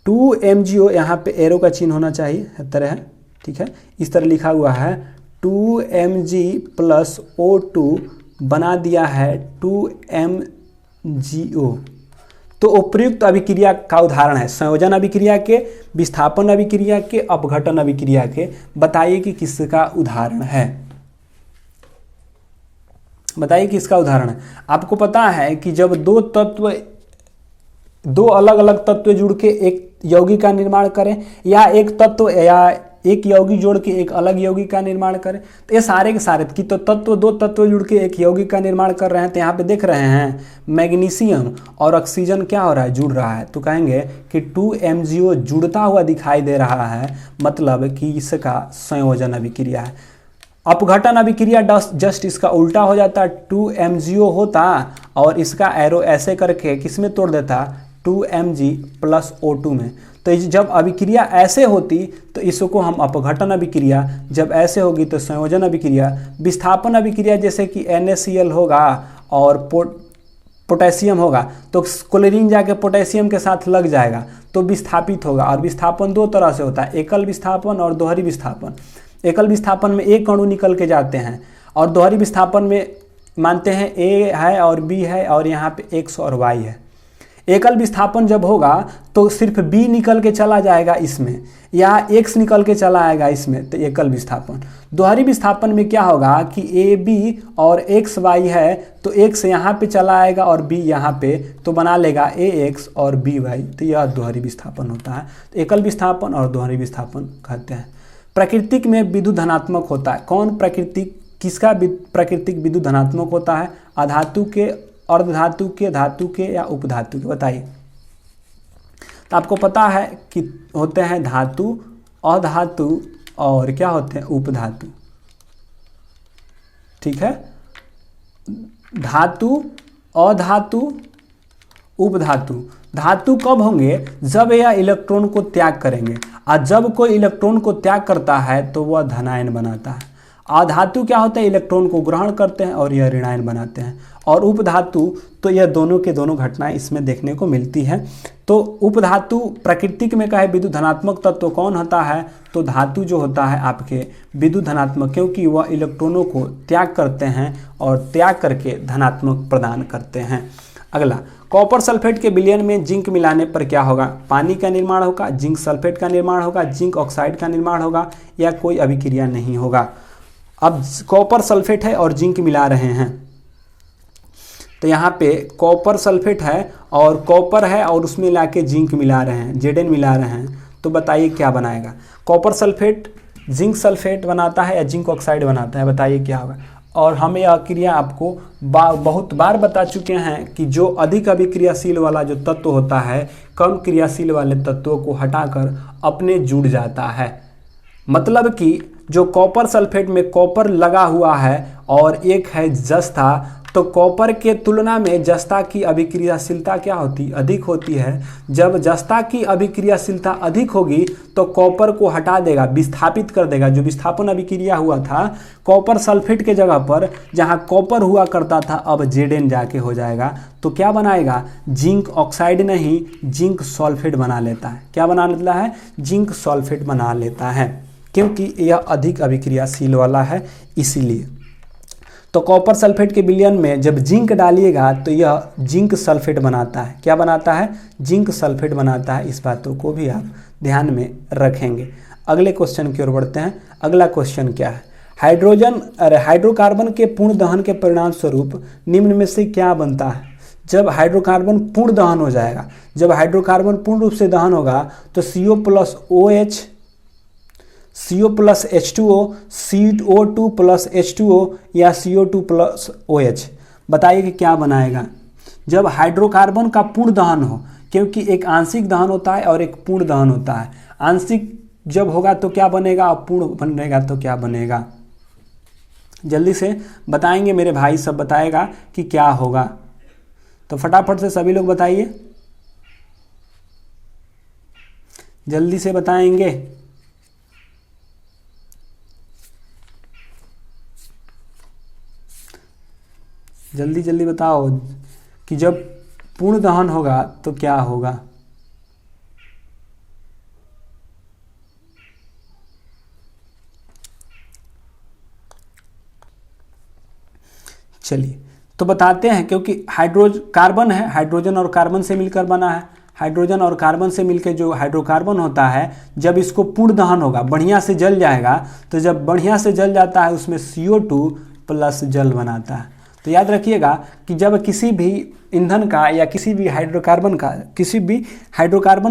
2MgO, यहाँ पे एरो का चिन्ह होना चाहिए, इस तरह है, ठीक है, इस तरह लिखा हुआ है 2Mg+O2 बना दिया है 2MgO। तो उपयुक्त अभिक्रिया का उदाहरण है, संयोजन अभिक्रिया के, विस्थापन अभिक्रिया के, अपघटन अभिक्रिया के। बताइए कि किसका उदाहरण है, बताइए किसका उदाहरण है। आपको पता है कि जब दो अलग अलग तत्व जुड़ के एक यौगिक का निर्माण करें, या एक तत्व या एक यौगिक जोड़ के एक अलग यौगिक का निर्माण करें, तो ये सारे के सारे कि तो दो तत्व जुड़ के एक यौगिक का निर्माण कर रहे हैं। तो यहाँ पे देख रहे हैं मैग्नीशियम और ऑक्सीजन क्या हो रहा है, जुड़ रहा है। तो कहेंगे कि 2MgO जुड़ता हुआ दिखाई दे रहा है, मतलब कि इसका संयोजन अभिक्रिया है। अपघटन अभिक्रिया जस्ट इसका उल्टा हो जाता, 2MgO होता और इसका एरो ऐसे करके किस में तोड़ देता, 2Mg+O2 में। तो तो जब अभिक्रिया ऐसे होती तो इसको हम अपघटन अभिक्रिया, जब ऐसे होगी तो संयोजन अभिक्रिया। विस्थापन अभिक्रिया जैसे कि NaCl होगा और पोटेशियम होगा तो क्लोरीन जाके पोटेशियम के साथ लग जाएगा तो विस्थापित होगा। और विस्थापन दो तरह से होता है, एकल विस्थापन और दोहरी विस्थापन। एकल विस्थापन में एक अणु निकल के जाते हैं और दोहरी विस्थापन में मानते हैं A है और B है और यहाँ पे X और Y है। एकल विस्थापन जब होगा तो सिर्फ B निकल के चला जाएगा इसमें या X निकल के चला आएगा इसमें, तो एकल विस्थापन। दोहरी विस्थापन में क्या होगा कि AB और XY है तो X यहाँ पे चला आएगा और B यहाँ पे, तो बना लेगा AX और BY, तो यह दोहरी विस्थापन होता है। तो एकल विस्थापन और दोहरी विस्थापन कहते हैं। प्राकृतिक में विद्युत धनात्मक होता है। कौन प्राकृतिक, किसका प्राकृतिक विद्युत धनात्मक होता है? अधातु के, अर्धधातु के, धातु के या उपधातु के, बताइए। तो आपको पता है कि होते हैं धातु, अधातु और क्या होते हैं? उपधातु। ठीक है, धातु, अधातु, उपधातु। धातु कब होंगे? जब यह इलेक्ट्रॉन को त्याग करेंगे, और जब कोई इलेक्ट्रॉन को त्याग करता है तो वह धनायन बनाता है। अधातु क्या होता है? इलेक्ट्रॉन को ग्रहण करते हैं और यह ऋणायन बनाते हैं। और उपधातु तो यह दोनों के दोनों घटनाएं इसमें देखने को मिलती है। तो उपधातु प्राकृतिक में कहे विद्युत धनात्मक तत्व कौन होता है? तो धातु जो होता है आपके विद्युत धनात्मक, क्योंकि वह इलेक्ट्रॉनों को त्याग करते हैं और त्याग करके धनात्मक प्रदान करते हैं। अगला, कॉपर सल्फेट के विलयन में जिंक मिलाने पर क्या होगा? पानी का निर्माण होगा, जिंक सल्फेट का निर्माण होगा, जिंक ऑक्साइड का निर्माण होगा, या कोई अभिक्रिया नहीं होगा। अब कॉपर सल्फेट है और जिंक मिला रहे हैं, तो यहाँ पे कॉपर सल्फेट है और कॉपर है और उसमें लाके जिंक मिला रहे हैं, Zn मिला रहे हैं, तो बताइए क्या बनाएगा? कॉपर सल्फेट जिंक सल्फेट बनाता है या जिंक ऑक्साइड बनाता है? बताइए क्या होगा। और हम यह क्रिया आपको बहुत बार बता चुके हैं कि जो अधिक अभिक्रियाशील वाला जो तत्व होता है, कम क्रियाशील वाले तत्वों को हटाकर अपने जुड़ जाता है। मतलब कि जो कॉपर सल्फेट में कॉपर लगा हुआ है और एक है जस्ता, तो कॉपर के तुलना में जस्ता की अभिक्रियाशीलता क्या होती? अधिक होती है। जब जस्ता की अभिक्रियाशीलता अधिक होगी तो कॉपर को हटा देगा, विस्थापित कर देगा। जो विस्थापन अभिक्रिया हुआ था कॉपर सल्फेट के जगह पर, जहां कॉपर हुआ करता था, अब Zn जाके हो जाएगा, तो क्या बनाएगा? जिंक ऑक्साइड नहीं, जिंक सल्फेट बना लेता है। क्या बना लेता है? जिंक सल्फेट बना लेता है, क्योंकि यह अधिक अभिक्रियाशील वाला है इसीलिए। तो कॉपर सल्फेट के विलयन में जब जिंक डालिएगा तो यह जिंक सल्फेट बनाता है। क्या बनाता है? जिंक सल्फेट बनाता है। इस बातों को भी आप ध्यान में रखेंगे। अगले क्वेश्चन की ओर बढ़ते हैं। अगला क्वेश्चन क्या है? हाइड्रोकार्बन के पूर्ण दहन के परिणाम स्वरूप निम्न में से क्या बनता है? जब हाइड्रोकार्बन पूर्ण दहन हो जाएगा, जब हाइड्रोकार्बन पूर्ण रूप से दहन होगा तो CO plus OH, CO plus H2O, CO2 plus H2O या CO2 प्लस OH, बताइए कि क्या बनाएगा? जब हाइड्रोकार्बन का पूर्ण दहन हो, क्योंकि एक आंशिक दहन होता है और एक पूर्ण दहन होता है। आंशिक जब होगा तो क्या बनेगा और पूर्ण बनेगा तो क्या बनेगा? जल्दी से बताएंगे मेरे भाई, सब बताएगा कि क्या होगा। तो फटाफट से सभी लोग बताइए, जल्दी से बताएंगे। जल्दी जल्दी बताओ कि जब पूर्ण दहन होगा तो क्या होगा? चलिए तो बताते हैं, क्योंकि कार्बन है, हाइड्रोजन और कार्बन से मिलकर बना है। हाइड्रोजन और कार्बन से मिलकर जो हाइड्रोकार्बन होता है, जब इसको पूर्ण दहन होगा, बढ़िया से जल जाएगा, तो जब बढ़िया से जल जाता है उसमें CO2 प्लस जल बनाता है। तो याद रखिएगा कि जब किसी भी ईंधन का या किसी भी हाइड्रोकार्बन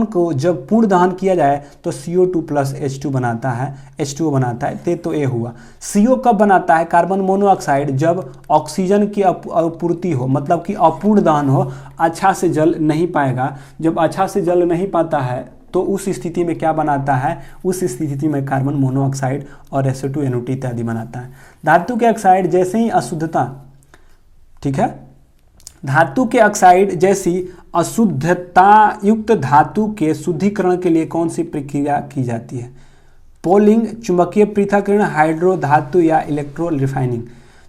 को जब पूर्ण दहन किया जाए तो CO2 प्लस H2 बनाता है, H2O बनाता है। तो ये हुआ। CO कब बनाता है? कार्बन मोनोऑक्साइड, जब ऑक्सीजन की आपूर्ति हो, मतलब कि अपूर्ण दहन हो, अच्छा से जल नहीं पाएगा। जब अच्छा से जल नहीं पाता है तो उस स्थिति में क्या बनाता है? उस स्थिति में कार्बन मोनोऑक्साइड और SO2 इत्यादि बनाता है। धातु के ऑक्साइड जैसे ही अशुद्धता, ठीक है, धातु के ऑक्साइड जैसी अशुद्धता युक्त धातु के शुद्धिकरण के लिए कौन सी प्रक्रिया की जाती है? पोलिंग, चुंबकीय पृथक्करण, हाइड्रो धातु या इलेक्ट्रो रिफाइनिंग।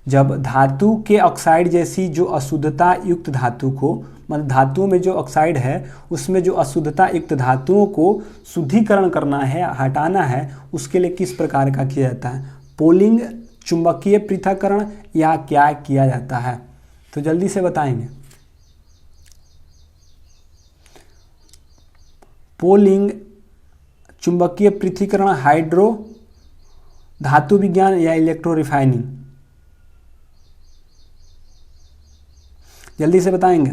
जब धातु के ऑक्साइड जैसी जो अशुद्धता युक्त धातु को, मतलब धातुओं में जो ऑक्साइड है उसमें जो अशुद्धता युक्त धातुओं को शुद्धिकरण करना है, हटाना है, उसके लिए किस प्रकार का किया जाता है? पोलिंग, चुंबकीय पृथक्करण या क्या किया जाता है? तो जल्दी से बताएंगे। पोलिंग, चुंबकीय पृथक्करण, हाइड्रो धातु विज्ञान या इलेक्ट्रो रिफाइनिंग? जल्दी से बताएंगे।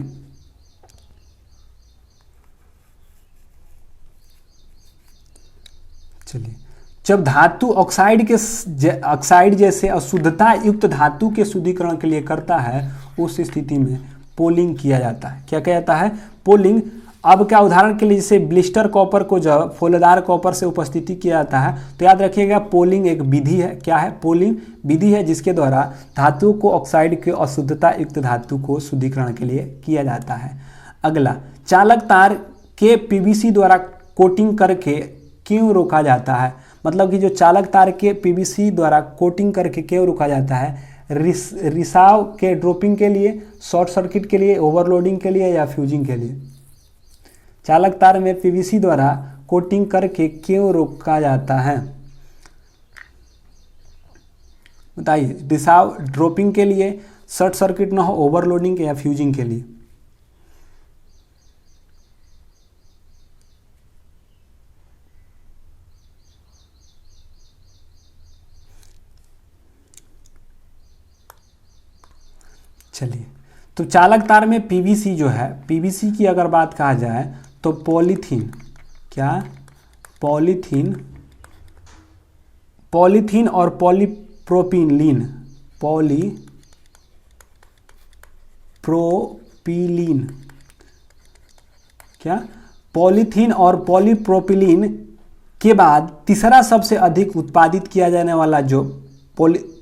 चलिए, जब धातु ऑक्साइड जैसे अशुद्धता युक्त धातु के शुद्धिकरण के लिए करता है उस स्थिति में पोलिंग किया जाता है। क्या किया जाता है? पोलिंग। अब क्या, उदाहरण के लिए जैसे ब्लिस्टर कॉपर को जब फूलदार कॉपर से उपस्थिति किया जाता है तो याद रखिएगा पोलिंग एक विधि है। क्या है? पोलिंग विधि है जिसके द्वारा धातु को ऑक्साइड के अशुद्धता युक्त धातु को शुद्धिकरण के लिए किया जाता है। अगला, चालक तार के पीवीसी द्वारा कोटिंग करके क्यों रोका जाता है? मतलब कि जो चालक तार के पीवीसी द्वारा कोटिंग करके क्यों रोका जाता है? रिसाव के ड्रॉपिंग के लिए, शॉर्ट सर्किट के लिए, ओवरलोडिंग के लिए या फ्यूजिंग के लिए? चालक तार में पीवीसी द्वारा कोटिंग करके क्यों रोका जाता है? बताइए। रिसाव, ड्रॉपिंग के लिए, शॉर्ट सर्किट ना हो, ओवरलोडिंग या फ्यूजिंग के लिए? चलिए, तो चालक तार में पीवीसी जो है, पीवीसी की अगर बात कहा जाए तो पॉलीथीन, क्या? पॉलीथीन और पॉलीप्रोपिलीन, क्या? पॉलीथीन और पॉलीप्रोपिलीन के बाद तीसरा सबसे अधिक उत्पादित किया जाने वाला जो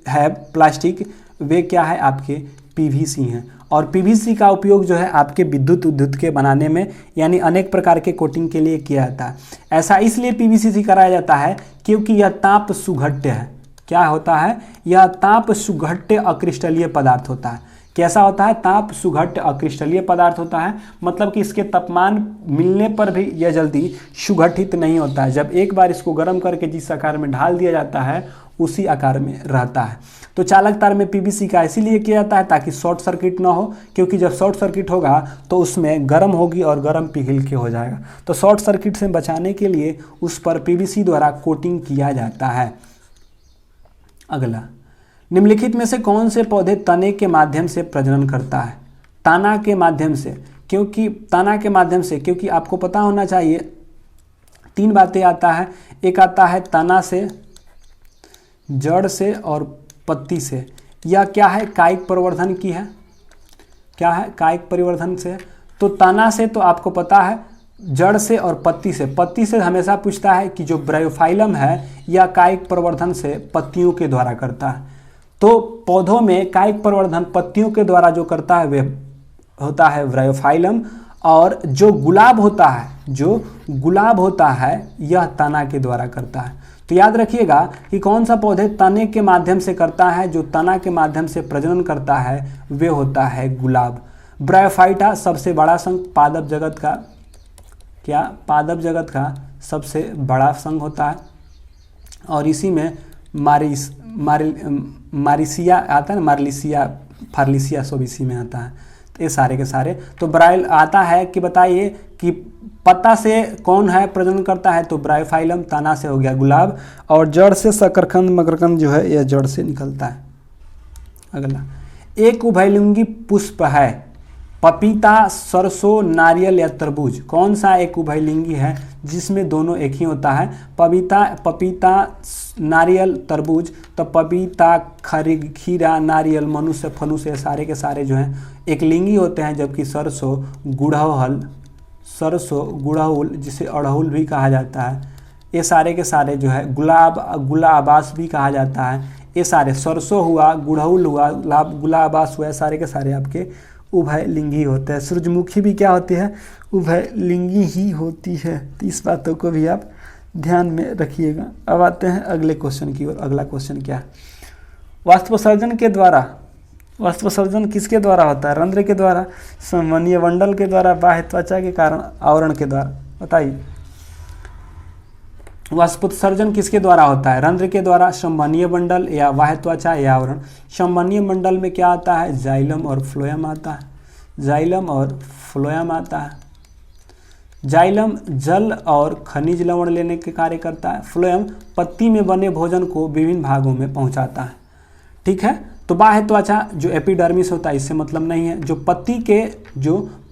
है प्लास्टिक, वे क्या है? आपके पीवीसी हैं। और पीवीसी का उपयोग जो है आपके विद्युत उद्युत के बनाने में, यानी अनेक प्रकार के कोटिंग के लिए किया जाता है। ऐसा इसलिए पीवीसी से कराया जाता है क्योंकि यह ताप सुघट्य है। क्या होता है? यह ताप सुघट्य अक्रिस्टलीय पदार्थ होता है। कैसा होता है? ताप सुघट्य अक्रिस्टलीय पदार्थ होता है, मतलब कि इसके तापमान मिलने पर भी यह जल्दी सुगठित नहीं होता है। जब एक बार इसको गर्म करके जिस आकार में ढाल दिया जाता है उसी आकार में रहता है। तो चालक तार में पीवीसी का इसीलिए किया जाता है ताकि शॉर्ट सर्किट ना हो, क्योंकि जब शॉर्ट सर्किट होगा तो उसमें गर्म होगी और गर्म पिघल के हो जाएगा। तो शॉर्ट सर्किट से बचाने के लिए उस पर पीवीसी द्वारा कोटिंग किया जाता है। अगला, निम्नलिखित में से कौन से पौधे तने के माध्यम से प्रजनन करता है? तना के माध्यम से, क्योंकि आपको पता होना चाहिए तीन बातें आता है। एक आता है तना से, जड़ से और पत्ती से। यह क्या है? कायिक प्रवर्धन की है। क्या है? कायिक परिवर्धन से। तो तना से तो आपको पता है, जड़ से और पत्ती से। पत्ती से हमेशा पूछता है कि जो ब्रायोफाइलम है यह कायिक प्रवर्धन से पत्तियों के द्वारा करता है। तो पौधों में कायिक प्रवर्धन पत्तियों के द्वारा जो करता है वह होता है ब्रायोफाइलम, और जो गुलाब होता है यह तना के द्वारा करता है। तो याद रखिएगा कि कौन सा पौधे तने के माध्यम से करता है। जो तना के माध्यम से प्रजनन करता है वे होता है गुलाब। ब्रायोफाइटा सबसे बड़ा संघ पादप जगत का, क्या? पादप जगत का सबसे बड़ा संघ होता है, और इसी में मारिसिया आता है ना, मार्लिसिया, फार्लिसिया सब इसी में आता है। तो ये सारे के सारे। तो ब्रायल आता है कि बताइए कि पत्ता से कौन है प्रजनन करता है? तो ब्रायोफाइलम। तना से हो गया गुलाब, और जड़ से शकरकंद मकरकंद जो है यह जड़ से निकलता है। अगला, एक उभयलिंगी पुष्प है, पपीता, सरसों, नारियल या तरबूज? कौन सा एक उभयलिंगी है जिसमें दोनों एक ही होता है? पपीता, नारियल, तरबूज। तो पपीता, खीरा, नारियल, मनुष्य, फनुष्य, सारे के सारे जो हैं एक लिंगी होते हैं, जबकि गुड़हल जिसे अड़हुल भी कहा जाता है, ये सारे के सारे जो है गुलाबास भी कहा जाता है। ये सारे सरसों हुआ, गुड़हल हुआ, गुलाबास हुआ, सारे के सारे आपके उभयलिंगी होता है। सूरजमुखी भी क्या होती है? उभयलिंगी ही होती है। तो इस बातों को भी आप ध्यान में रखिएगा। अब आते हैं अगले क्वेश्चन की ओर। अगला क्वेश्चन क्या है? वाष्पोत्सर्जन के द्वारा, वाष्पोत्सर्जन किसके द्वारा होता है? रंध्र के द्वारा, संवहनीय मंडल के द्वारा, बाह्य त्वचा के कारण, आवरण के द्वारा? बताइए, वाष्पोत्सर्जन किसके द्वारा होता है? रंध्र के द्वारा, संवहनीय मंडल या बाह्य त्वचा या आवरण? संवहनीय मंडल में क्या आता है? जाइलम और फ्लोएम आता है। जाइलम और फ्लोएम आता है। जाइलम जल और खनिज लवण लेने के कार्य करता है। फ्लोएम पत्ती में बने भोजन को विभिन्न भागों में पहुंचाता है। ठीक है, तो बाह्य त्वचा जो एपिडर्मिस होता है इससे मतलब नहीं है। जो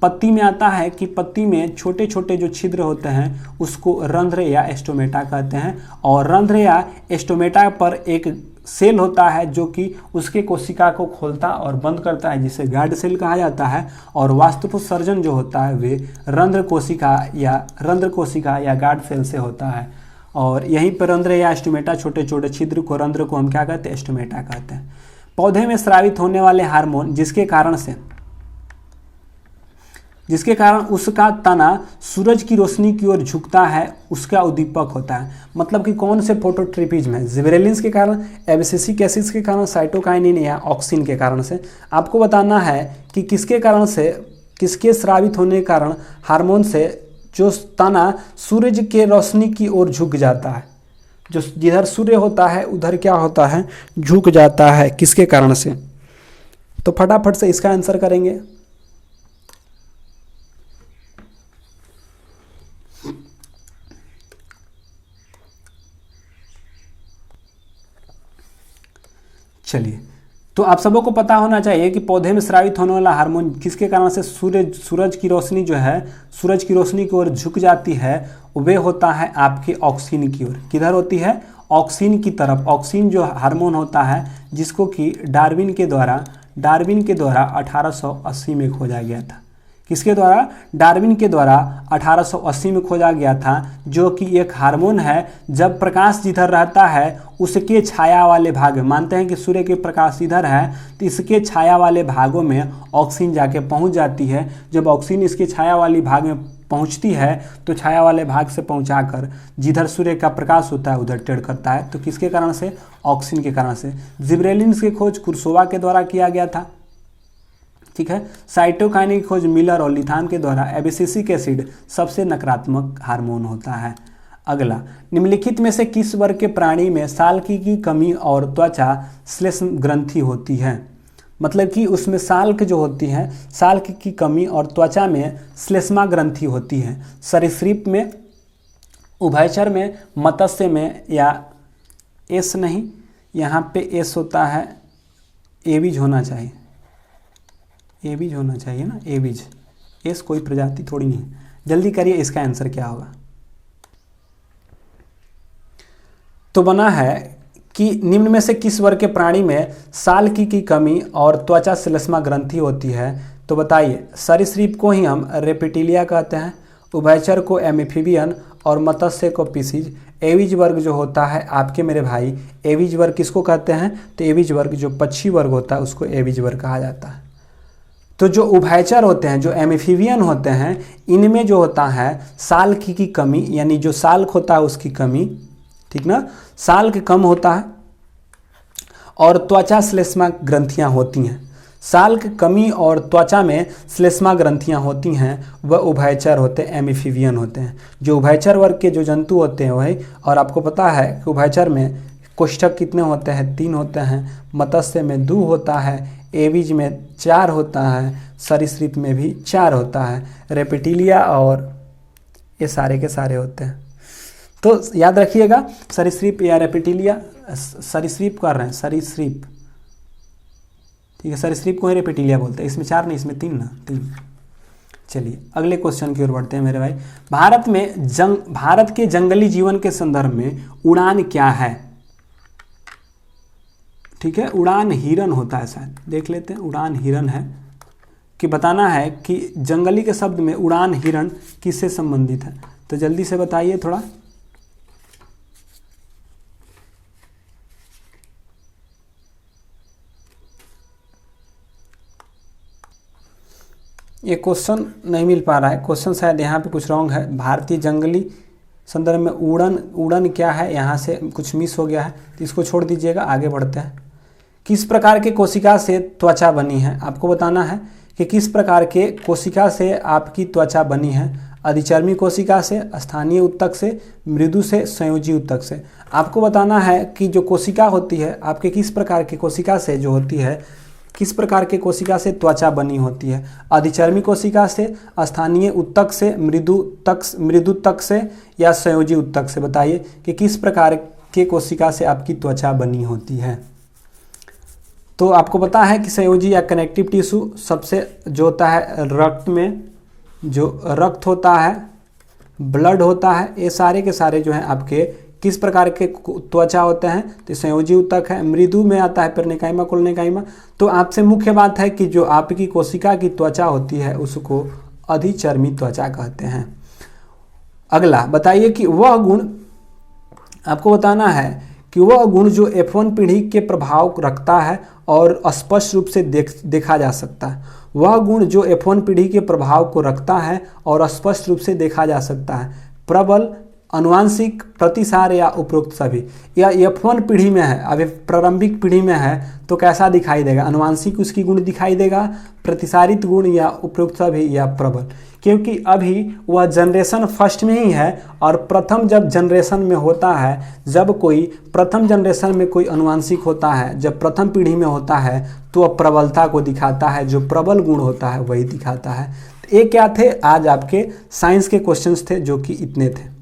पत्ती में आता है कि पत्ती में छोटे छोटे जो छिद्र होते हैं उसको रंध्र या एस्टोमेटा कहते हैं। और रंध्र या एस्टोमेटा पर एक सेल होता है जो कि उसके कोशिका को खोलता और बंद करता है, जिसे गार्ड सेल कहा जाता है। और वाष्पोत्सर्जन जो होता है वे रंध्र कोशिका या गार्ड सेल से होता है। और यहीं पर रंध्र या एस्टोमेटा, छोटे छोटे छिद्र को, रंध्र को हम क्या कहते हैं? एस्टोमेटा कहते हैं। पौधे में स्रावित होने वाले हार्मोन जिसके कारण उसका तना सूरज की रोशनी की ओर झुकता है, उसका उद्दीपक होता है। मतलब कि कौन से? फोटोट्रिपिज्म है। जिबरेलिन्स के कारण, एब्सिसिक एसिड के कारण, साइटोकाइनिन या ऑक्सिन के कारण से। आपको बताना है कि किसके कारण से, किसके स्रावित होने के कारण हार्मोन से जो तना सूरज के रोशनी की ओर झुक जाता है। जो जिधर सूर्य होता है उधर क्या होता है? झुक जाता है। किसके कारण से? तो फटाफट से इसका आंसर करेंगे। चलिए, तो आप सबों को पता होना चाहिए कि पौधे में स्रावित होने वाला हार्मोन किसके कारण से सूरज की रोशनी जो है, सूरज की रोशनी की ओर झुक जाती है, वे होता है आपके ऑक्सिन की ओर। किधर होती है? ऑक्सिन की तरफ। ऑक्सिन जो हार्मोन होता है जिसको कि डार्विन के द्वारा 1880 में खोजा गया था। किसके द्वारा? डार्विन के द्वारा 1880 में खोजा गया था, जो कि एक हार्मोन है। जब प्रकाश जिधर रहता है उसके छाया वाले भाग में, मानते हैं कि सूर्य के प्रकाश इधर है तो इसके छाया वाले भागों में ऑक्सीजन जाके पहुंच जाती है। जब ऑक्सीजन इसके छाया वाली भाग में पहुंचती है तो छाया वाले भाग से पहुंचाकर जिधर सूर्य का प्रकाश होता है उधर टेढ़ करता है। तो किसके कारण से? ऑक्सीजन के कारण से। जिब्रेलिन्स की खोज कुर्सोवा के द्वारा किया गया था। ठीक है, साइटोकाइनिन की खोज मिलर और लिथान के द्वारा। एब्सिसिक एसिड सबसे नकारात्मक हार्मोन होता है। अगला, निम्नलिखित में से किस वर्ग के प्राणी में साल्की की कमी और त्वचा श्लेष्म ग्रंथि होती है? मतलब कि उसमें साल्क जो होती है, साल्क की कमी और त्वचा में श्लेष्मा ग्रंथि होती है। सरीसृप में, उभयचर में, मत्स्य में, या एस नहीं, यहाँ पे एस होता है, एविज होना चाहिए, एविज होना चाहिए ना, एविज। एस कोई प्रजाति थोड़ी नहीं है। जल्दी करिए, इसका आंसर क्या होगा? तो बना है कि निम्न में से किस वर्ग के प्राणी में साल्की की कमी और त्वचा श्लेष्मा ग्रंथि होती है? तो बताइए। सरीसृप को ही हम रेप्टिलिया कहते हैं, उभयचर को एम्फीबियन और मत्स्य को पिसीज। एविज वर्ग जो होता है आपके मेरे भाई, एविज वर्ग किसको कहते हैं? तो एविज वर्ग जो पक्षी वर्ग होता है उसको एविज वर्ग कहा जाता है। तो जो उभयचर होते हैं, जो एम्फीबियन होते हैं, इनमें जो होता है साल्की की कमी, यानी जो साल्क होता है उसकी कमी, ठीक ना, साल्क कम होता है और त्वचा श्लेष्मा ग्रंथियां होती हैं। साल्क कमी और त्वचा में श्लेष्मा ग्रंथियां होती हैं, वह उभयचर होते हैं, एम्फीबियन होते हैं। जो उभयचर वर्ग के जो जंतु होते हैं वही, और आपको पता है कि उभयचर में कोष्ठक कितने होते हैं? 3 होते हैं। मत्स्य में 2 होता है, एविज में 4 होता है, सरीसृप में भी 4 होता है, रेप्टिलिया और ये सारे के सारे होते हैं। तो याद रखिएगा, सरीसृप या रेप्टिलिया, सरीसृप कर रहे हैं, सरीसृप, ठीक है, सरीसृप को ही रेप्टिलिया बोलते हैं। इसमें 4 नहीं, इसमें 3 ना, 3। चलिए अगले क्वेश्चन की ओर बढ़ते हैं मेरे भाई। भारत के जंगली जीवन के संदर्भ में उड़ान क्या है? ठीक है, उड़ान हिरन होता है, शायद देख लेते हैं। उड़ान हिरन है कि बताना है कि जंगली के शब्द में उड़ान हिरन किससे संबंधित है? तो जल्दी से बताइए थोड़ा। ये क्वेश्चन नहीं मिल पा रहा है, क्वेश्चन शायद यहाँ पे कुछ रॉन्ग है। भारतीय जंगली संदर्भ में उड़न क्या है, यहाँ से कुछ मिस हो गया है, तो इसको छोड़ दीजिएगा, आगे बढ़ते हैं। किस प्रकार के कोशिका से त्वचा बनी है, आपको बताना है कि किस प्रकार के कोशिका से आपकी त्वचा बनी है। अधिचर्मी कोशिका से, स्थानीय ऊतक से, मृदु से, संयोजी ऊतक से। आपको बताना है कि जो कोशिका होती है आपके किस प्रकार की कोशिका से जो होती है, किस प्रकार के कोशिका से त्वचा बनी होती है। अधिचर्मी कोशिका से, स्थानीय ऊतक से, मृदु तक से या संयोजी ऊतक से। बताइए कि किस प्रकार के कोशिका से आपकी त्वचा बनी होती है। तो आपको पता है कि संयोजी या कनेक्टिव टिश्यू सबसे जो होता है रक्त में, जो रक्त होता है, ब्लड होता है, ये सारे के सारे जो हैं आपके किस प्रकार के त्वचा होते हैं, तो संयोजी ऊतक है। मृदु में आता है पेर्निकाइमा कोलोनिकाइमा। तो आपसे मुख्य बात है कि जो आपकी कोशिका की त्वचा होती है उसको अधिचर्मी त्वचा कहते हैं। अगला बताइए कि वह गुण, आपको बताना है कि वह गुण जो F1 पीढ़ी के प्रभाव रखता है और स्पष्ट रूप से देखा जा सकता है। वह गुण जो F1 पीढ़ी के प्रभाव को रखता है और स्पष्ट रूप से देखा जा सकता है। प्रबल, अनुवांशिक, प्रतिसार या उपरोक्त सभी। या F1 पीढ़ी में है, अब प्रारंभिक पीढ़ी में है तो कैसा दिखाई देगा, अनुवांशिक उसकी गुण दिखाई देगा, प्रतिसारित गुण या उपरोक्त सभी या प्रबल। क्योंकि अभी वह जनरेशन फर्स्ट में ही है और प्रथम जब जनरेशन में होता है, जब कोई प्रथम जनरेशन में कोई अनुवांशिक होता है, जब प्रथम पीढ़ी में होता है तो वह प्रबलता को दिखाता है, जो प्रबल गुण होता है वही दिखाता है। ये क्या थे, आज आपके साइंस के क्वेश्चंस थे जो कि इतने थे।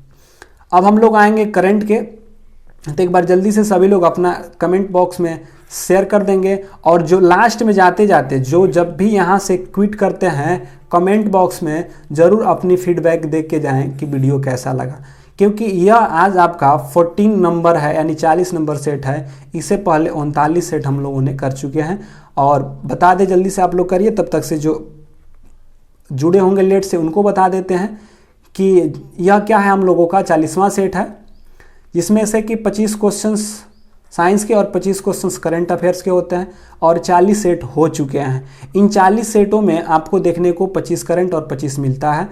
अब हम लोग आएंगे करंट के, तो एक बार जल्दी से सभी लोग अपना कमेंट बॉक्स में शेयर कर देंगे। और जो लास्ट में जाते जाते जो जब भी यहाँ से क्विट करते हैं, कमेंट बॉक्स में ज़रूर अपनी फीडबैक दे के जाएँ कि वीडियो कैसा लगा। क्योंकि यह आज आपका 14 नंबर है, यानी 40 नंबर सेट है। इससे पहले 39 सेट हम लोगों ने कर चुके हैं। और बता दें जल्दी से आप लोग करिए, तब तक से जो जुड़े होंगे लेट से उनको बता देते हैं कि यह क्या है, हम लोगों का 40वां सेट है, जिसमें से कि 25 क्वेश्चंस साइंस के और 25 क्वेश्चंस करंट अफेयर्स के होते हैं और 40 सेट हो चुके हैं। इन 40 सेटों में आपको देखने को 25 करंट और 25 मिलता है।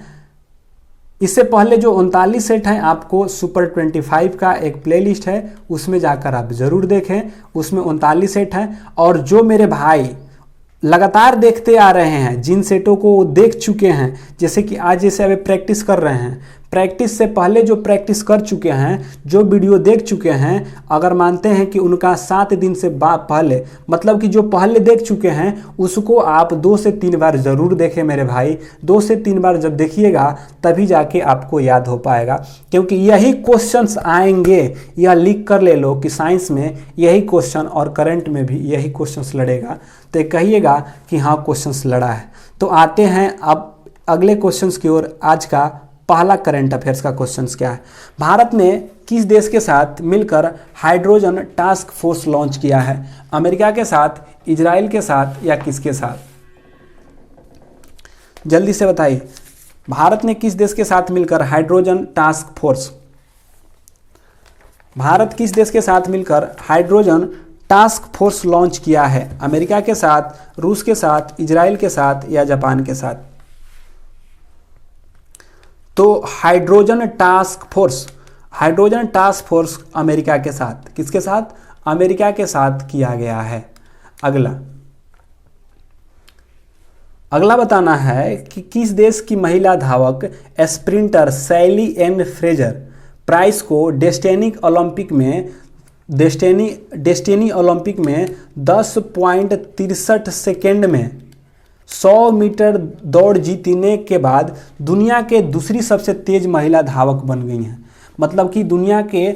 इससे पहले जो 39 सेट हैं, आपको सुपर 25 का एक प्लेलिस्ट है, उसमें जाकर आप ज़रूर देखें, उसमें 39 सेट हैं। और जो मेरे भाई लगातार देखते आ रहे हैं, जिन सेटों को देख चुके हैं, जैसे कि आज जैसे अभी प्रैक्टिस कर रहे हैं, प्रैक्टिस से पहले जो प्रैक्टिस कर चुके हैं, जो वीडियो देख चुके हैं, अगर मानते हैं कि उनका 7 दिन से पहले, मतलब कि जो पहले देख चुके हैं उसको आप 2 से 3 बार ज़रूर देखें मेरे भाई। 2 से 3 बार जब देखिएगा तभी जाके आपको याद हो पाएगा, क्योंकि यही क्वेश्चंस आएंगे। यह लिख कर ले लो कि साइंस में यही क्वेश्चन और करंट में भी यही क्वेश्चंस लड़ेगा, तो कहिएगा कि हाँ क्वेश्चंस लड़ा है। तो आते हैं अब अगले क्वेश्चंस की ओर। आज का पहला करंट अफेयर्स का क्वेश्चंस क्या है, भारत ने किस देश के साथ मिलकर हाइड्रोजन टास्क फोर्स लॉन्च किया है? अमेरिका के साथ, इजराइल के साथ या किसके साथ? जल्दी से बताइए, भारत ने किस देश के साथ मिलकर हाइड्रोजन टास्क फोर्स, भारत किस देश के साथ मिलकर हाइड्रोजन टास्क फोर्स लॉन्च किया है? अमेरिका के साथ, रूस के साथ, इजराइल के साथ या जापान के साथ? तो हाइड्रोजन टास्क फोर्स अमेरिका के साथ, किसके साथ? अमेरिका के साथ किया गया है। अगला बताना है कि किस देश की महिला धावक स्प्रिंटर सैली एन फ्रेजर प्राइस को डेस्टिनी ओलंपिक में 10.63 सेकेंड में 100 मीटर दौड़ जीतने के बाद दुनिया के दूसरी सबसे तेज महिला धावक बन गई हैं? मतलब कि दुनिया के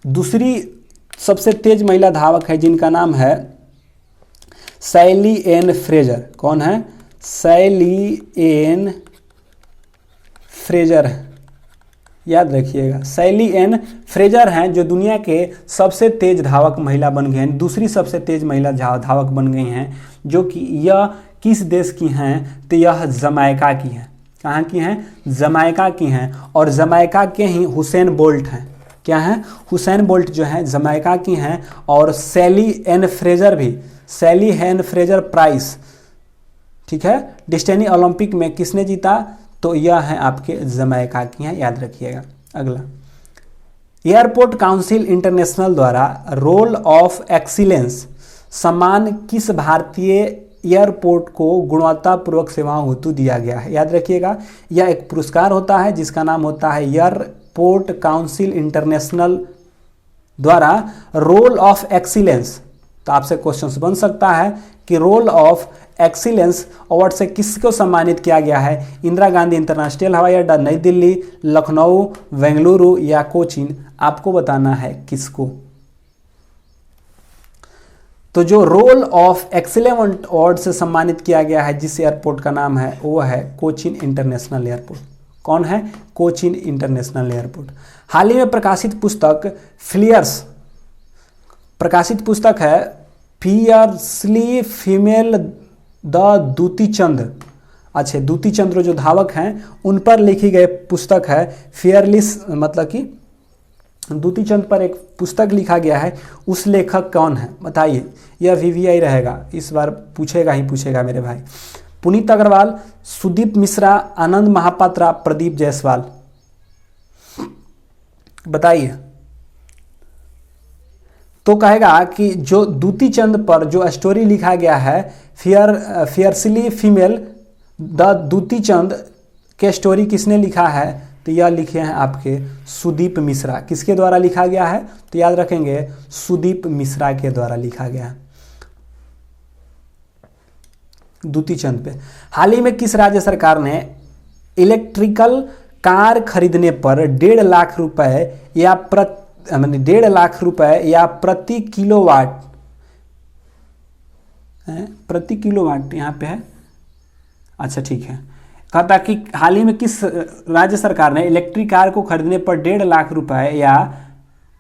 दूसरी सबसे तेज महिला धावक है, जिनका नाम है सैली एन फ्रेजर। कौन है? सैली एन फ्रेजर, याद रखिएगा, सैली एन फ्रेजर हैं जो दुनिया के सबसे तेज धावक महिला बन गए हैं, दूसरी सबसे तेज महिला धावक बन गई हैं, जो कि यह किस देश की हैं? तो यह जमैका की हैं। कहाँ की हैं? जमैका की हैं। और जमैका के ही हुसैन बोल्ट हैं। क्या हैं? हुसैन बोल्ट जो हैं जमैका की हैं। और सैली एन फ्रेजर भी, सैली एन फ्रेजर प्राइस, ठीक है। डेस्टिनी ओलंपिक में किसने जीता, तो यह है आपके जमैका की हैं, याद रखिएगा। अगला, एयरपोर्ट काउंसिल इंटरनेशनल द्वारा रोल ऑफ एक्सीलेंस सम्मान किस भारतीय एयरपोर्ट को गुणवत्तापूर्वक सेवाओं हेतु दिया गया है, याद रखिएगा। यह एक पुरस्कार होता है जिसका नाम होता है एयरपोर्ट काउंसिल इंटरनेशनल द्वारा रोल ऑफ एक्सीलेंस। तो आपसे क्वेश्चन बन सकता है कि रोल ऑफ एक्सीलेंस अवार्ड से किसको सम्मानित किया गया है, इंदिरा गांधी इंटरनेशनल हवाई अड्डा नई दिल्ली, लखनऊ, बेंगलुरु या कोचीन, आपको बताना है किसको। तो जो रोल ऑफ एक्सीलेंट अवार्ड से सम्मानित किया गया है जिस एयरपोर्ट का नाम है वो है कोचीन इंटरनेशनल एयरपोर्ट। कौन है, कोचीन इंटरनेशनल एयरपोर्ट। हाल ही में प्रकाशित पुस्तक फ्लियर्स, प्रकाशित पुस्तक है फियर्सली फीमेल द दूती चंद, अच्छे दूती चंद्र जो धावक हैं उन पर लिखी गई पुस्तक है फियरलिस, मतलब कि दूती चंद पर एक पुस्तक लिखा गया है, उस लेखक कौन है बताइए। यह वीवीआई रहेगा, इस बार पूछेगा ही पूछेगा मेरे भाई। पुनीत अग्रवाल, सुदीप मिश्रा, आनंद महापात्रा, प्रदीप जायसवाल, बताइए। तो कहेगा कि जो दूती चंद पर जो स्टोरी लिखा गया है फियर्सली फीमेल द दूती चंद के स्टोरी किसने लिखा है, तो यह लिखे हैं आपके सुदीप मिश्रा। किसके द्वारा लिखा गया है, तो याद रखेंगे सुदीप मिश्रा के द्वारा लिखा गया है दूती चंद पे। हाल ही में किस राज्य सरकार ने इलेक्ट्रिकल कार खरीदने पर 1.5 लाख रुपए या 1.5 लाख रुपए या प्रति किलोवाट, प्रति किलोवाट यहाँ पे है, अच्छा ठीक है, कहता कि हाल ही में किस राज्य सरकार ने इलेक्ट्रिक कार को खरीदने पर 1.5 लाख रुपए या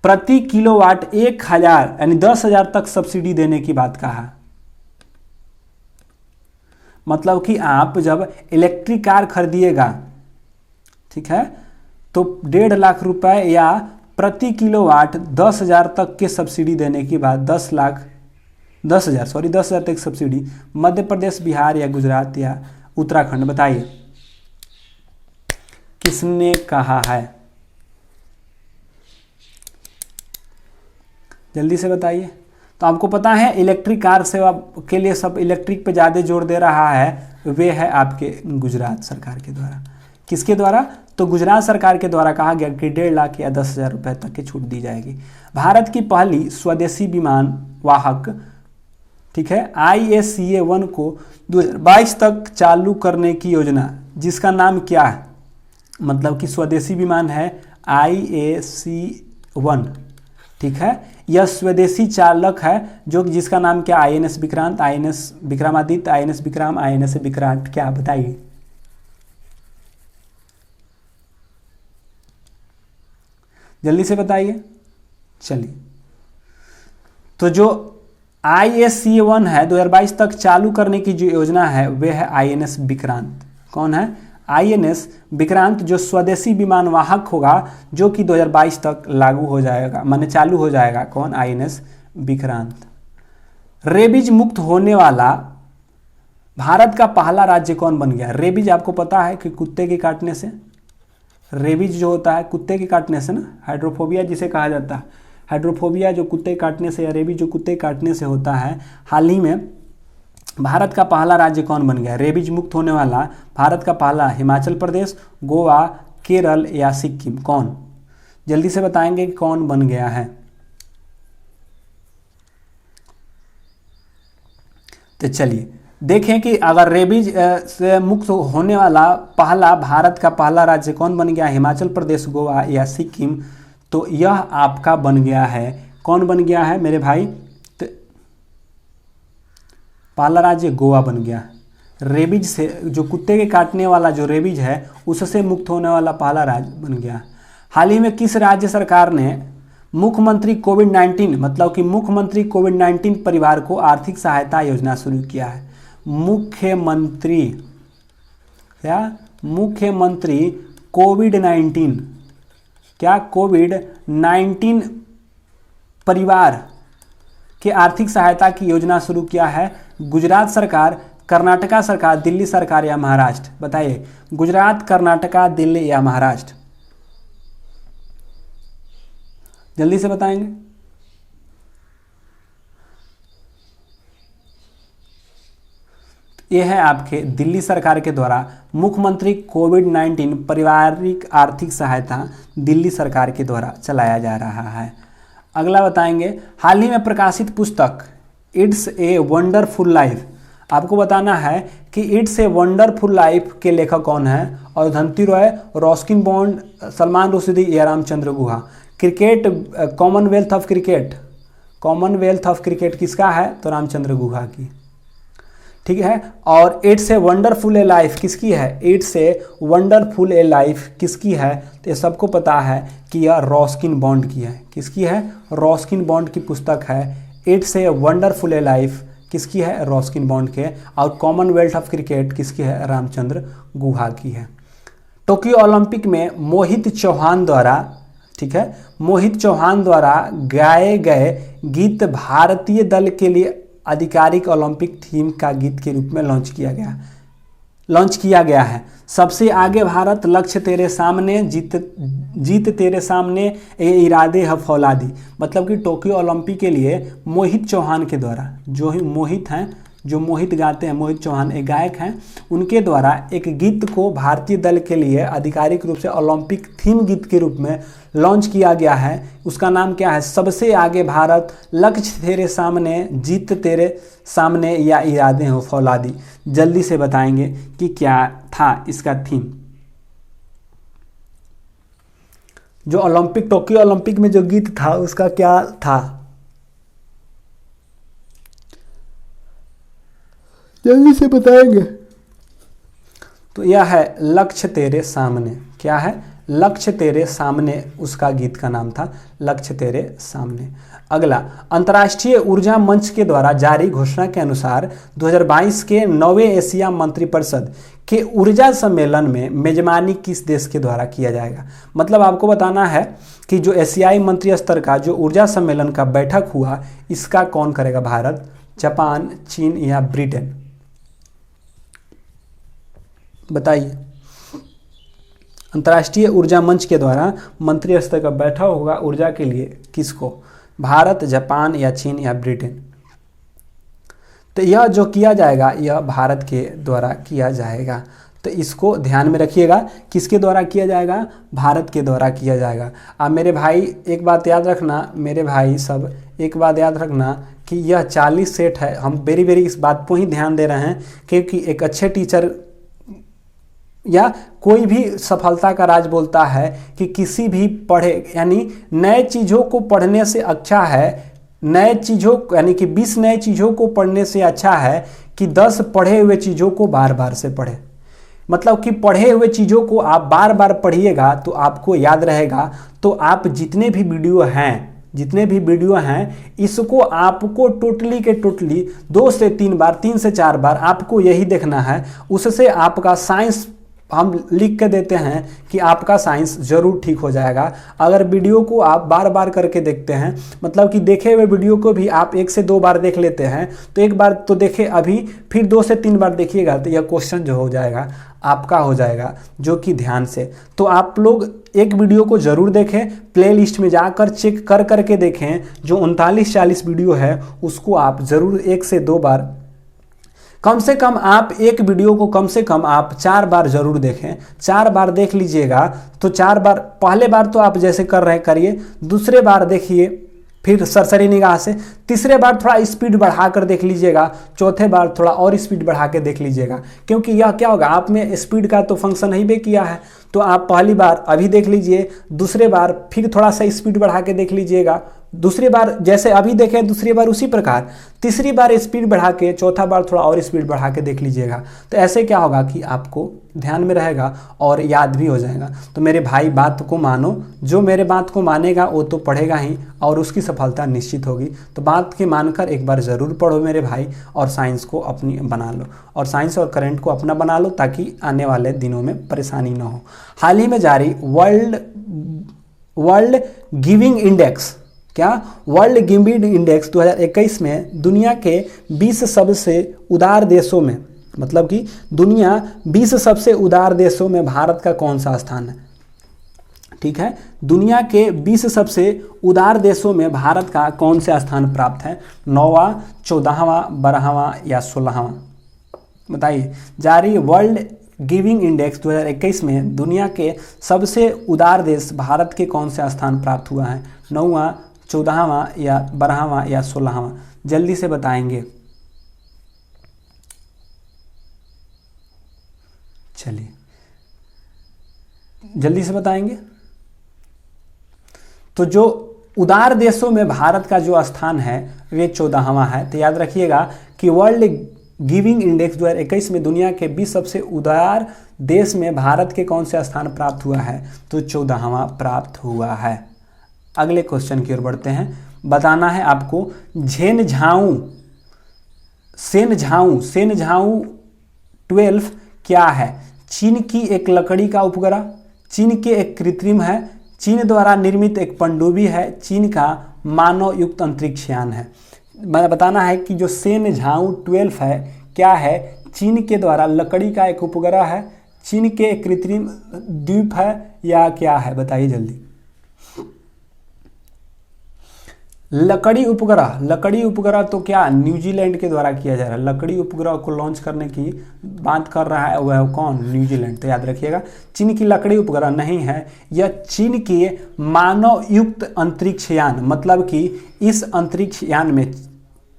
प्रति किलोवाट 1000 यानी 10,000 तक सब्सिडी देने की बात कहा। मतलब कि आप जब इलेक्ट्रिक कार खरीदिएगा, ठीक है, तो 1.5 लाख रुपए या प्रति किलोवाट 10,000 तक के सब्सिडी देने की बात, 10,000 तक सब्सिडी मध्य प्रदेश, बिहार या गुजरात या उत्तराखंड, बताइए किसने कहा है, जल्दी से बताइए। तो आपको पता है इलेक्ट्रिक कार सेवा के लिए सब इलेक्ट्रिक पे ज़्यादा जोर दे रहा है, वे है आपके गुजरात सरकार के द्वारा। किसके द्वारा, तो गुजरात सरकार के द्वारा कहा गया कि 1.5 लाख या 10,000 रुपये तक की छूट दी जाएगी। भारत की पहली स्वदेशी विमान वाहक, ठीक है, IACA-1 को 2022 तक चालू करने की योजना, जिसका नाम क्या है, मतलब कि स्वदेशी विमान है IAC-1, ठीक है। यह स्वदेशी चालक है जो जिसका नाम क्या, INS Vikrant, INS Vikramaditya, INS Vikram, INS Vikrant, क्या बताइए। जल्दी से बताइए, चलिए। तो जो IAC-1 है 2022 तक चालू करने की जो योजना है वह है INS विक्रांत। कौन है, INS विक्रांत, जो स्वदेशी विमान वाहक होगा जो कि 2022 तक लागू हो जाएगा, माने चालू हो जाएगा। कौन, INS विक्रांत। रेबीज मुक्त होने वाला भारत का पहला राज्य कौन बन गया। रेबीज आपको पता है कि कुत्ते के काटने से, रेबीज जो होता है कुत्ते के काटने से ना, हाइड्रोफोबिया जिसे कहा जाता है, हाइड्रोफोबिया जो कुत्ते काटने से या रेबीज जो कुत्ते काटने से होता है। हाल ही में भारत का पहला राज्य कौन बन गया, रेबीज मुक्त होने वाला भारत का पहला, हिमाचल प्रदेश, गोवा, केरल या सिक्किम, कौन, जल्दी से बताएंगे कि कौन बन गया है। तो चलिए देखें कि अगर रेबीज से मुक्त होने वाला पहला भारत का पहला राज्य कौन बन गया, हिमाचल प्रदेश, गोवा या सिक्किम, तो यह आपका बन गया है, कौन बन गया है मेरे भाई, तो पहला राज्य गोवा बन गया। रेबीज से, जो कुत्ते के काटने वाला जो रेबीज है उससे मुक्त होने वाला पहला राज्य बन गया। हाल ही में किस राज्य सरकार ने मुख्यमंत्री कोविड-19, मतलब कि मुख्यमंत्री कोविड-19 परिवार को आर्थिक सहायता योजना शुरू किया है। मुख्यमंत्री, क्या, मुख्यमंत्री कोविड-19, क्या, कोविड-19 परिवार के आर्थिक सहायता की योजना शुरू किया है गुजरात सरकार, कर्नाटका सरकार, दिल्ली सरकार या महाराष्ट्र? बताइए, गुजरात, कर्नाटका, दिल्ली या महाराष्ट्र? जल्दी से बताएंगे। ये है आपके दिल्ली सरकार के द्वारा मुख्यमंत्री कोविड-19 पारिवारिक आर्थिक सहायता दिल्ली सरकार के द्वारा चलाया जा रहा है। अगला बताएंगे, हाल ही में प्रकाशित पुस्तक इट्स ए वंडरफुल लाइफ, आपको बताना है कि इट्स ए वंडरफुल लाइफ के लेखक कौन है? और धंती रॉय, रॉस्किन बॉन्ड, सलमान रुश्दी या Ramachandra Guha? Cricket, commonwealth of cricket, commonwealth of cricket किसका है? तो रामचंद्र गुहा की, ठीक है। और it's a wonderful a life किसकी है? It's a wonderful a life किसकी है? तो ये सबको पता है कि यह रॉस्किन बॉन्ड की है। किसकी है? रॉस्किन बॉन्ड की पुस्तक है it's a wonderful a life. किसकी है? रॉस्किन बॉन्ड के। और कॉमनवेल्थ ऑफ क्रिकेट किसकी है? रामचंद्र गुहा की है। टोक्यो ओलंपिक में मोहित चौहान द्वारा, ठीक है, मोहित चौहान द्वारा गाए गए गीत भारतीय दल के लिए आधिकारिक ओलंपिक थीम का गीत के रूप में लॉन्च किया गया है। सबसे आगे भारत, लक्ष्य तेरे सामने, जीत तेरे सामने, ये इरादे है फौलादी। मतलब कि टोक्यो ओलंपिक के लिए मोहित चौहान के द्वारा, जो ही मोहित हैं, जो मोहित गाते हैं, मोहित चौहान एक गायक हैं, उनके द्वारा एक गीत को भारतीय दल के लिए आधिकारिक रूप से ओलंपिक थीम गीत के रूप में लॉन्च किया गया है। उसका नाम क्या है? सबसे आगे भारत, लक्ष्य तेरे सामने, जीत तेरे सामने, या इरादे हो फौलादी। जल्दी से बताएंगे कि क्या था इसका थीम। जो ओलंपिक, टोक्यो ओलंपिक में जो गीत था उसका क्या था? जल्दी से बताएंगे। तो यह है लक्ष्य तेरे सामने। क्या है? लक्ष्य तेरे सामने, उसका गीत का नाम था लक्ष्य तेरे सामने। अगला, अंतर्राष्ट्रीय ऊर्जा मंच के द्वारा जारी घोषणा के अनुसार 2022 के 9वें एशिया मंत्रिपरिषद के ऊर्जा सम्मेलन में मेजबानी किस देश के द्वारा किया जाएगा? मतलब आपको बताना है कि जो एशियाई मंत्री स्तर का जो ऊर्जा सम्मेलन का बैठक हुआ, इसका कौन करेगा? भारत, जापान, चीन या ब्रिटेन? बताइए। अंतर्राष्ट्रीय ऊर्जा मंच के द्वारा मंत्री स्तर का बैठक होगा ऊर्जा के लिए, किसको? भारत, जापान या चीन या ब्रिटेन? तो यह जो किया जाएगा यह भारत के द्वारा किया जाएगा। तो इसको ध्यान में रखिएगा, किसके द्वारा किया जाएगा? भारत के द्वारा किया जाएगा। अब मेरे भाई एक बात याद रखना, मेरे भाई सब एक बात याद रखना कि यह 40 सेट है। हम वेरी इस बात को ही ध्यान दे रहे हैं क्योंकि एक अच्छे टीचर या कोई भी सफलता का राज बोलता है कि किसी भी पढ़े, यानी नए चीज़ों को पढ़ने से अच्छा है, नए चीज़ों यानी कि 20 नए चीज़ों को पढ़ने से अच्छा है कि 10 पढ़े हुए चीज़ों को बार बार से पढ़े। मतलब कि पढ़े हुए चीज़ों को आप बार बार पढ़िएगा तो आपको याद रहेगा। तो आप जितने भी वीडियो हैं इसको आपको टोटली के टोटली 2 से 3 बार, 3 से 4 बार आपको यही देखना है। उससे आपका साइंस, हम लिख के देते हैं कि आपका साइंस जरूर ठीक हो जाएगा। अगर वीडियो को आप बार बार करके देखते हैं, मतलब कि देखे हुए वीडियो को भी आप 1 से 2 बार देख लेते हैं, तो एक बार तो देखे अभी, फिर 2 से 3 बार देखिएगा तो यह क्वेश्चन जो हो जाएगा आपका हो जाएगा, जो कि ध्यान से। तो आप लोग एक वीडियो को जरूर देखें, प्लेलिस्ट में जाकर चेक कर करके देखें। जो 39-40 वीडियो है उसको आप ज़रूर 1 से 2 बार, कम से कम आप एक वीडियो को कम से कम आप 4 बार जरूर देखें। 4 बार देख लीजिएगा तो 4 बार, पहले बार तो आप जैसे कर रहे करिए, दूसरे बार देखिए फिर सरसरी निगाह से, तीसरे बार थोड़ा स्पीड बढ़ाकर देख लीजिएगा, चौथे बार थोड़ा और स्पीड बढ़ा के देख लीजिएगा। क्योंकि यह क्या होगा, आप में स्पीड का तो फंक्शन ही भी किया है। तो आप पहली बार अभी देख लीजिए, दूसरे बार फिर थोड़ा सा स्पीड बढ़ा के देख लीजिएगा, दूसरी बार जैसे अभी देखें दूसरी बार उसी प्रकार, तीसरी बार स्पीड बढ़ा के, चौथा बार थोड़ा और स्पीड बढ़ा के देख लीजिएगा। तो ऐसे क्या होगा कि आपको ध्यान में रहेगा और याद भी हो जाएगा। तो मेरे भाई बात को मानो, जो मेरे बात को मानेगा वो तो पढ़ेगा ही और उसकी सफलता निश्चित होगी। तो बात के मानकर एक बार ज़रूर पढ़ो मेरे भाई, और साइंस को अपनी बना लो, और साइंस और करंट को अपना बना लो ताकि आने वाले दिनों में परेशानी ना हो। हाल ही में जारी वर्ल्ड गिविंग इंडेक्स, क्या वर्ल्ड गिविंग इंडेक्स 2021 में दुनिया के 20 सबसे उदार देशों में मतलब कि दुनिया 20 सबसे उदार देशों में भारत का कौन सा स्थान है? ठीक है, दुनिया के 20 सबसे उदार देशों में भारत का कौन सा स्थान प्राप्त है? 9वां, 14वां, 12वां या 16वां? बताइए। जारी वर्ल्ड गिविंग इंडेक्स 2021 में दुनिया के सबसे उदार देश भारत के कौन से स्थान प्राप्त हुआ है? 9वां, 14वां या 12वां या 16वां? जल्दी से बताएंगे। चलिए जल्दी से बताएंगे। तो जो उदार देशों में भारत का जो स्थान है वे 14वां है। तो याद रखिएगा कि वर्ल्ड गिविंग इंडेक्स 2021 में दुनिया के 20 सबसे उदार देश में भारत के कौन से स्थान प्राप्त हुआ है? तो 14वां प्राप्त हुआ है। अगले क्वेश्चन की ओर बढ़ते हैं। बताना है आपको सेनझाऊ 12 क्या है? चीन की एक लकड़ी का उपग्रह, चीन के एक कृत्रिम है, चीन द्वारा निर्मित एक पनडुब्बी है, चीन का मानव युक्त अंतरिक्ष यान है। बताना है कि जो सेनझाऊ 12 है क्या है? चीन के द्वारा लकड़ी का एक उपग्रह है, चीन के एक कृत्रिम द्वीप है या क्या है? बताइए जल्दी। लकड़ी उपग्रह तो क्या न्यूजीलैंड के द्वारा किया जा रहा है। लकड़ी उपग्रह को लॉन्च करने की बात कर रहा है वह कौन? न्यूजीलैंड। तो याद रखिएगा चीन की लकड़ी उपग्रह नहीं है, यह चीन के मानव युक्त अंतरिक्ष यान, मतलब कि इस अंतरिक्ष यान में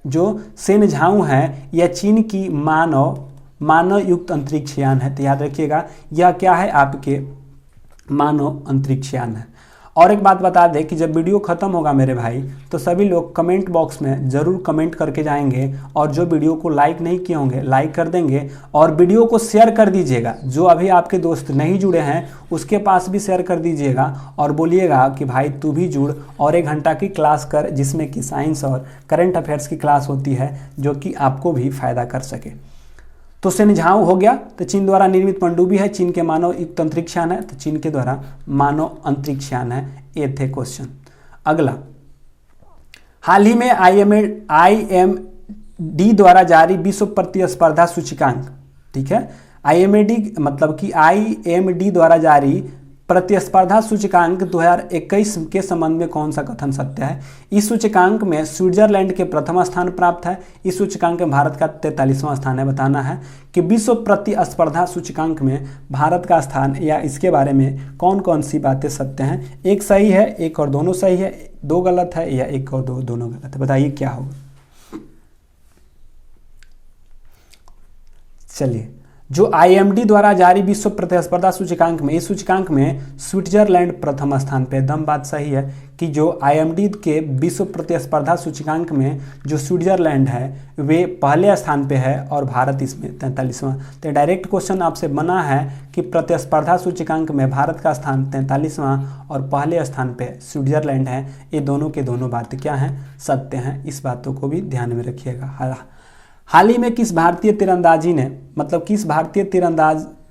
जो सेनझाऊ है यह चीन की मानव युक्त अंतरिक्ष यान है। तो याद रखिएगा यह क्या है? आपके मानव अंतरिक्ष यान है। और एक बात बता दें कि जब वीडियो खत्म होगा मेरे भाई तो सभी लोग कमेंट बॉक्स में ज़रूर कमेंट करके जाएंगे, और जो वीडियो को लाइक नहीं किए होंगे लाइक कर देंगे, और वीडियो को शेयर कर दीजिएगा। जो अभी आपके दोस्त नहीं जुड़े हैं उसके पास भी शेयर कर दीजिएगा और बोलिएगा कि भाई तू भी जुड़ और 1 घंटा की क्लास कर, जिसमें कि साइंस और करंट अफेयर्स की क्लास होती है जो कि आपको भी फायदा कर सके। तो सेनझाऊ हो गया, तो चीन द्वारा निर्मित पनडुब्बी है, चीन के मानव युक्त अंतरिक्ष यान है, तो चीन के द्वारा मानव अंतरिक्ष यान है। ये थे क्वेश्चन। अगला, हाल ही में IMD द्वारा जारी विश्व प्रतिस्पर्धा सूचकांक, ठीक है, IMD मतलब कि IMD द्वारा जारी प्रतिस्पर्धा सूचकांक 2021 के संबंध में कौन सा कथन सत्य है? इस सूचकांक में स्विट्जरलैंड के प्रथम स्थान प्राप्त है, इस सूचकांक में भारत का 43वां स्थान है। बताना है कि विश्व प्रतिस्पर्धा सूचकांक में भारत का स्थान या इसके बारे में कौन कौन सी बातें सत्य हैं? एक सही है, एक और दोनों सही है, 2 गलत है या एक और दोनों गलत है? बताइए क्या होगा। चलिए, जो IMD द्वारा जारी विश्व प्रतिस्पर्धा सूचकांक में, इस सूचकांक में स्विट्जरलैंड प्रथम स्थान पे। एकदम बात सही है कि जो IMD के विश्व प्रतिस्पर्धा सूचकांक में जो स्विट्जरलैंड है वे पहले स्थान पे है और भारत इसमें 43वां। तो डायरेक्ट क्वेश्चन आपसे बना है कि प्रतिस्पर्धा सूचकांक में भारत का स्थान 43वां और पहले स्थान पे स्विट्जरलैंड है। ये दोनों के दोनों बातें क्या हैं? सत्य हैं। इस बातों को भी ध्यान में रखिएगा। हाल ही में किस भारतीय तीरंदाज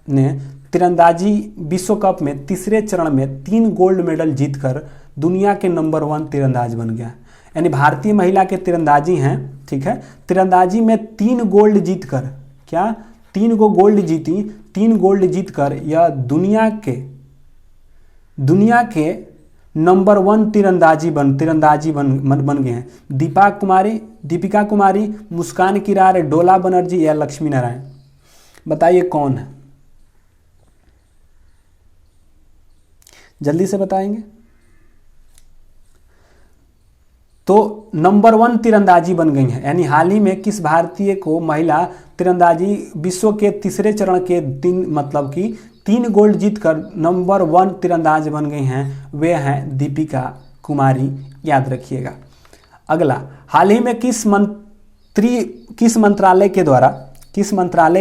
ने तीरंदाजी विश्व कप में तीसरे चरण में 3 गोल्ड मेडल जीतकर दुनिया के नंबर 1 तीरंदाज बन गया? यानी भारतीय महिला के तीरंदाजी हैं, ठीक है, तीरंदाजी में 3 गोल्ड जीतकर, क्या 3 गो गोल्ड जीती, 3 गोल्ड जीतकर यह दुनिया के नंबर 1 तीरंदाजी बन गए हैं। दीपिका कुमारी, मुस्कान किरार, डोला बनर्जी या लक्ष्मी नारायण? बताइए कौन है? जल्दी से बताएंगे। तो नंबर 1 तीरंदाजी बन गई है। यानी हाल ही में किस भारतीय को महिला तीरंदाजी विश्व के तीसरे चरण के 3 गोल्ड जीतकर नंबर 1 तीरंदाज बन गई हैं? वे हैं दीपिका कुमारी। याद रखिएगा। अगला, हाल ही में किस मंत्रालय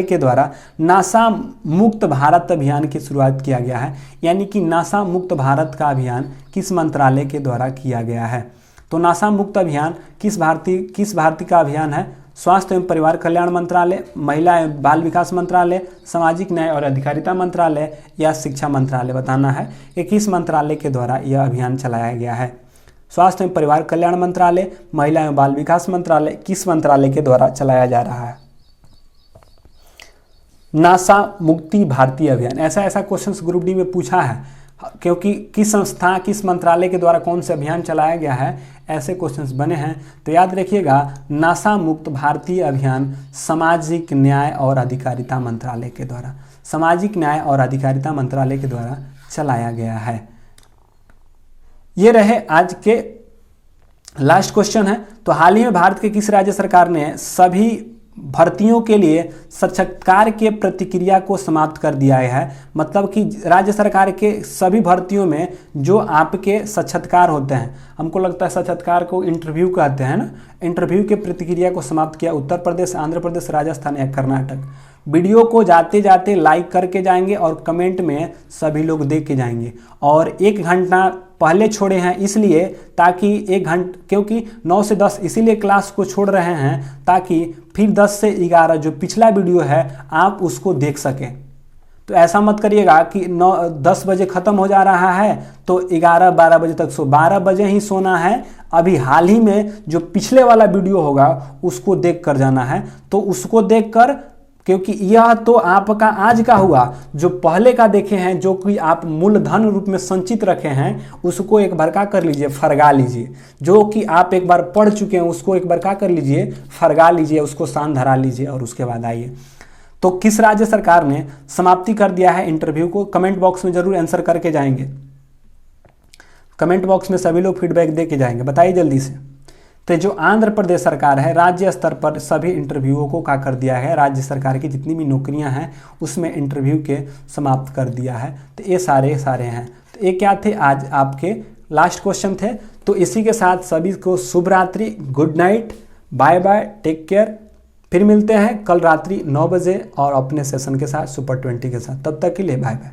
के द्वारा नासा मुक्त भारत अभियान की शुरुआत किया गया है? यानी कि नासा मुक्त भारत का अभियान किस मंत्रालय के द्वारा किया गया है? तो नासा मुक्त अभियान किस भारतीय का अभियान है? स्वास्थ्य एवं परिवार कल्याण मंत्रालय, महिला एवं बाल विकास मंत्रालय, सामाजिक न्याय और अधिकारिता मंत्रालय या शिक्षा मंत्रालय? बताना है कि किस मंत्रालय के द्वारा यह अभियान चलाया गया है। स्वास्थ्य एवं परिवार कल्याण मंत्रालय, महिला एवं बाल विकास मंत्रालय, किस मंत्रालय के द्वारा चलाया जा रहा है? नासा मुक्ति भारतीय अभियान, ऐसा क्वेश्चंस ग्रुप डी में पूछा है, क्योंकि किस संस्था किस मंत्रालय के द्वारा कौन से अभियान चलाया गया है, ऐसे क्वेश्चंस बने हैं। तो याद रखिएगा नासा मुक्त भारतीय अभियान सामाजिक न्याय और अधिकारिता मंत्रालय के द्वारा, सामाजिक न्याय और अधिकारिता मंत्रालय के द्वारा चलाया गया है। ये रहे आज के लास्ट क्वेश्चन है। तो हाल ही में भारत के किस राज्य सरकार ने सभी भर्तियों के लिए साक्षात्कार के प्रतिक्रिया को समाप्त कर दिया है? मतलब कि राज्य सरकार के सभी भर्तियों में जो आपके साक्षात्कार होते हैं, हमको लगता है साक्षात्कार को इंटरव्यू कहते हैं ना, इंटरव्यू के प्रतिक्रिया को समाप्त किया उत्तर प्रदेश, आंध्र प्रदेश, राजस्थान या कर्नाटक। वीडियो को जाते जाते लाइक करके जाएंगे और कमेंट में सभी लोग देख के जाएंगे। और 1 घंटा पहले छोड़े हैं इसलिए ताकि 1 घंटा, क्योंकि 9 से 10 इसीलिए क्लास को छोड़ रहे हैं ताकि फिर 10 से 11 जो पिछला वीडियो है आप उसको देख सकें। तो ऐसा मत करिएगा कि 10 बजे ख़त्म हो जा रहा है तो 11-12 बजे तक सो, 12 बजे ही सोना है। अभी हाल ही में जो पिछले वाला वीडियो होगा उसको देख कर जाना है। तो उसको देख कर, क्योंकि यह तो आपका आज का हुआ, जो पहले का देखे हैं जो कि आप मूलधन रूप में संचित रखे हैं उसको एक बार क्या कर लीजिए, फरगा लीजिए। जो कि आप एक बार पढ़ चुके हैं उसको एक बार क्या कर लीजिए, फरगा लीजिए, उसको शांत धरा लीजिए और उसके बाद आइए। तो किस राज्य सरकार ने समाप्ति कर दिया है इंटरव्यू को, कमेंट बॉक्स में जरूर आंसर करके जाएंगे। कमेंट बॉक्स में सभी लोग फीडबैक दे के जाएंगे, बताइए जल्दी से। तो जो आंध्र प्रदेश सरकार है राज्य स्तर पर सभी इंटरव्यूओं को क्या कर दिया है, राज्य सरकार की जितनी भी नौकरियां हैं उसमें इंटरव्यू के समाप्त कर दिया है। तो ये सारे हैं। तो ये क्या थे, आज आपके लास्ट क्वेश्चन थे। तो इसी के साथ सभी को शुभ रात्रि, good night, bye bye, take care. फिर मिलते हैं कल रात्रि 9 बजे और अपने सेशन के साथ सुपर 20 के साथ। तब तक के लिए बाय बाय।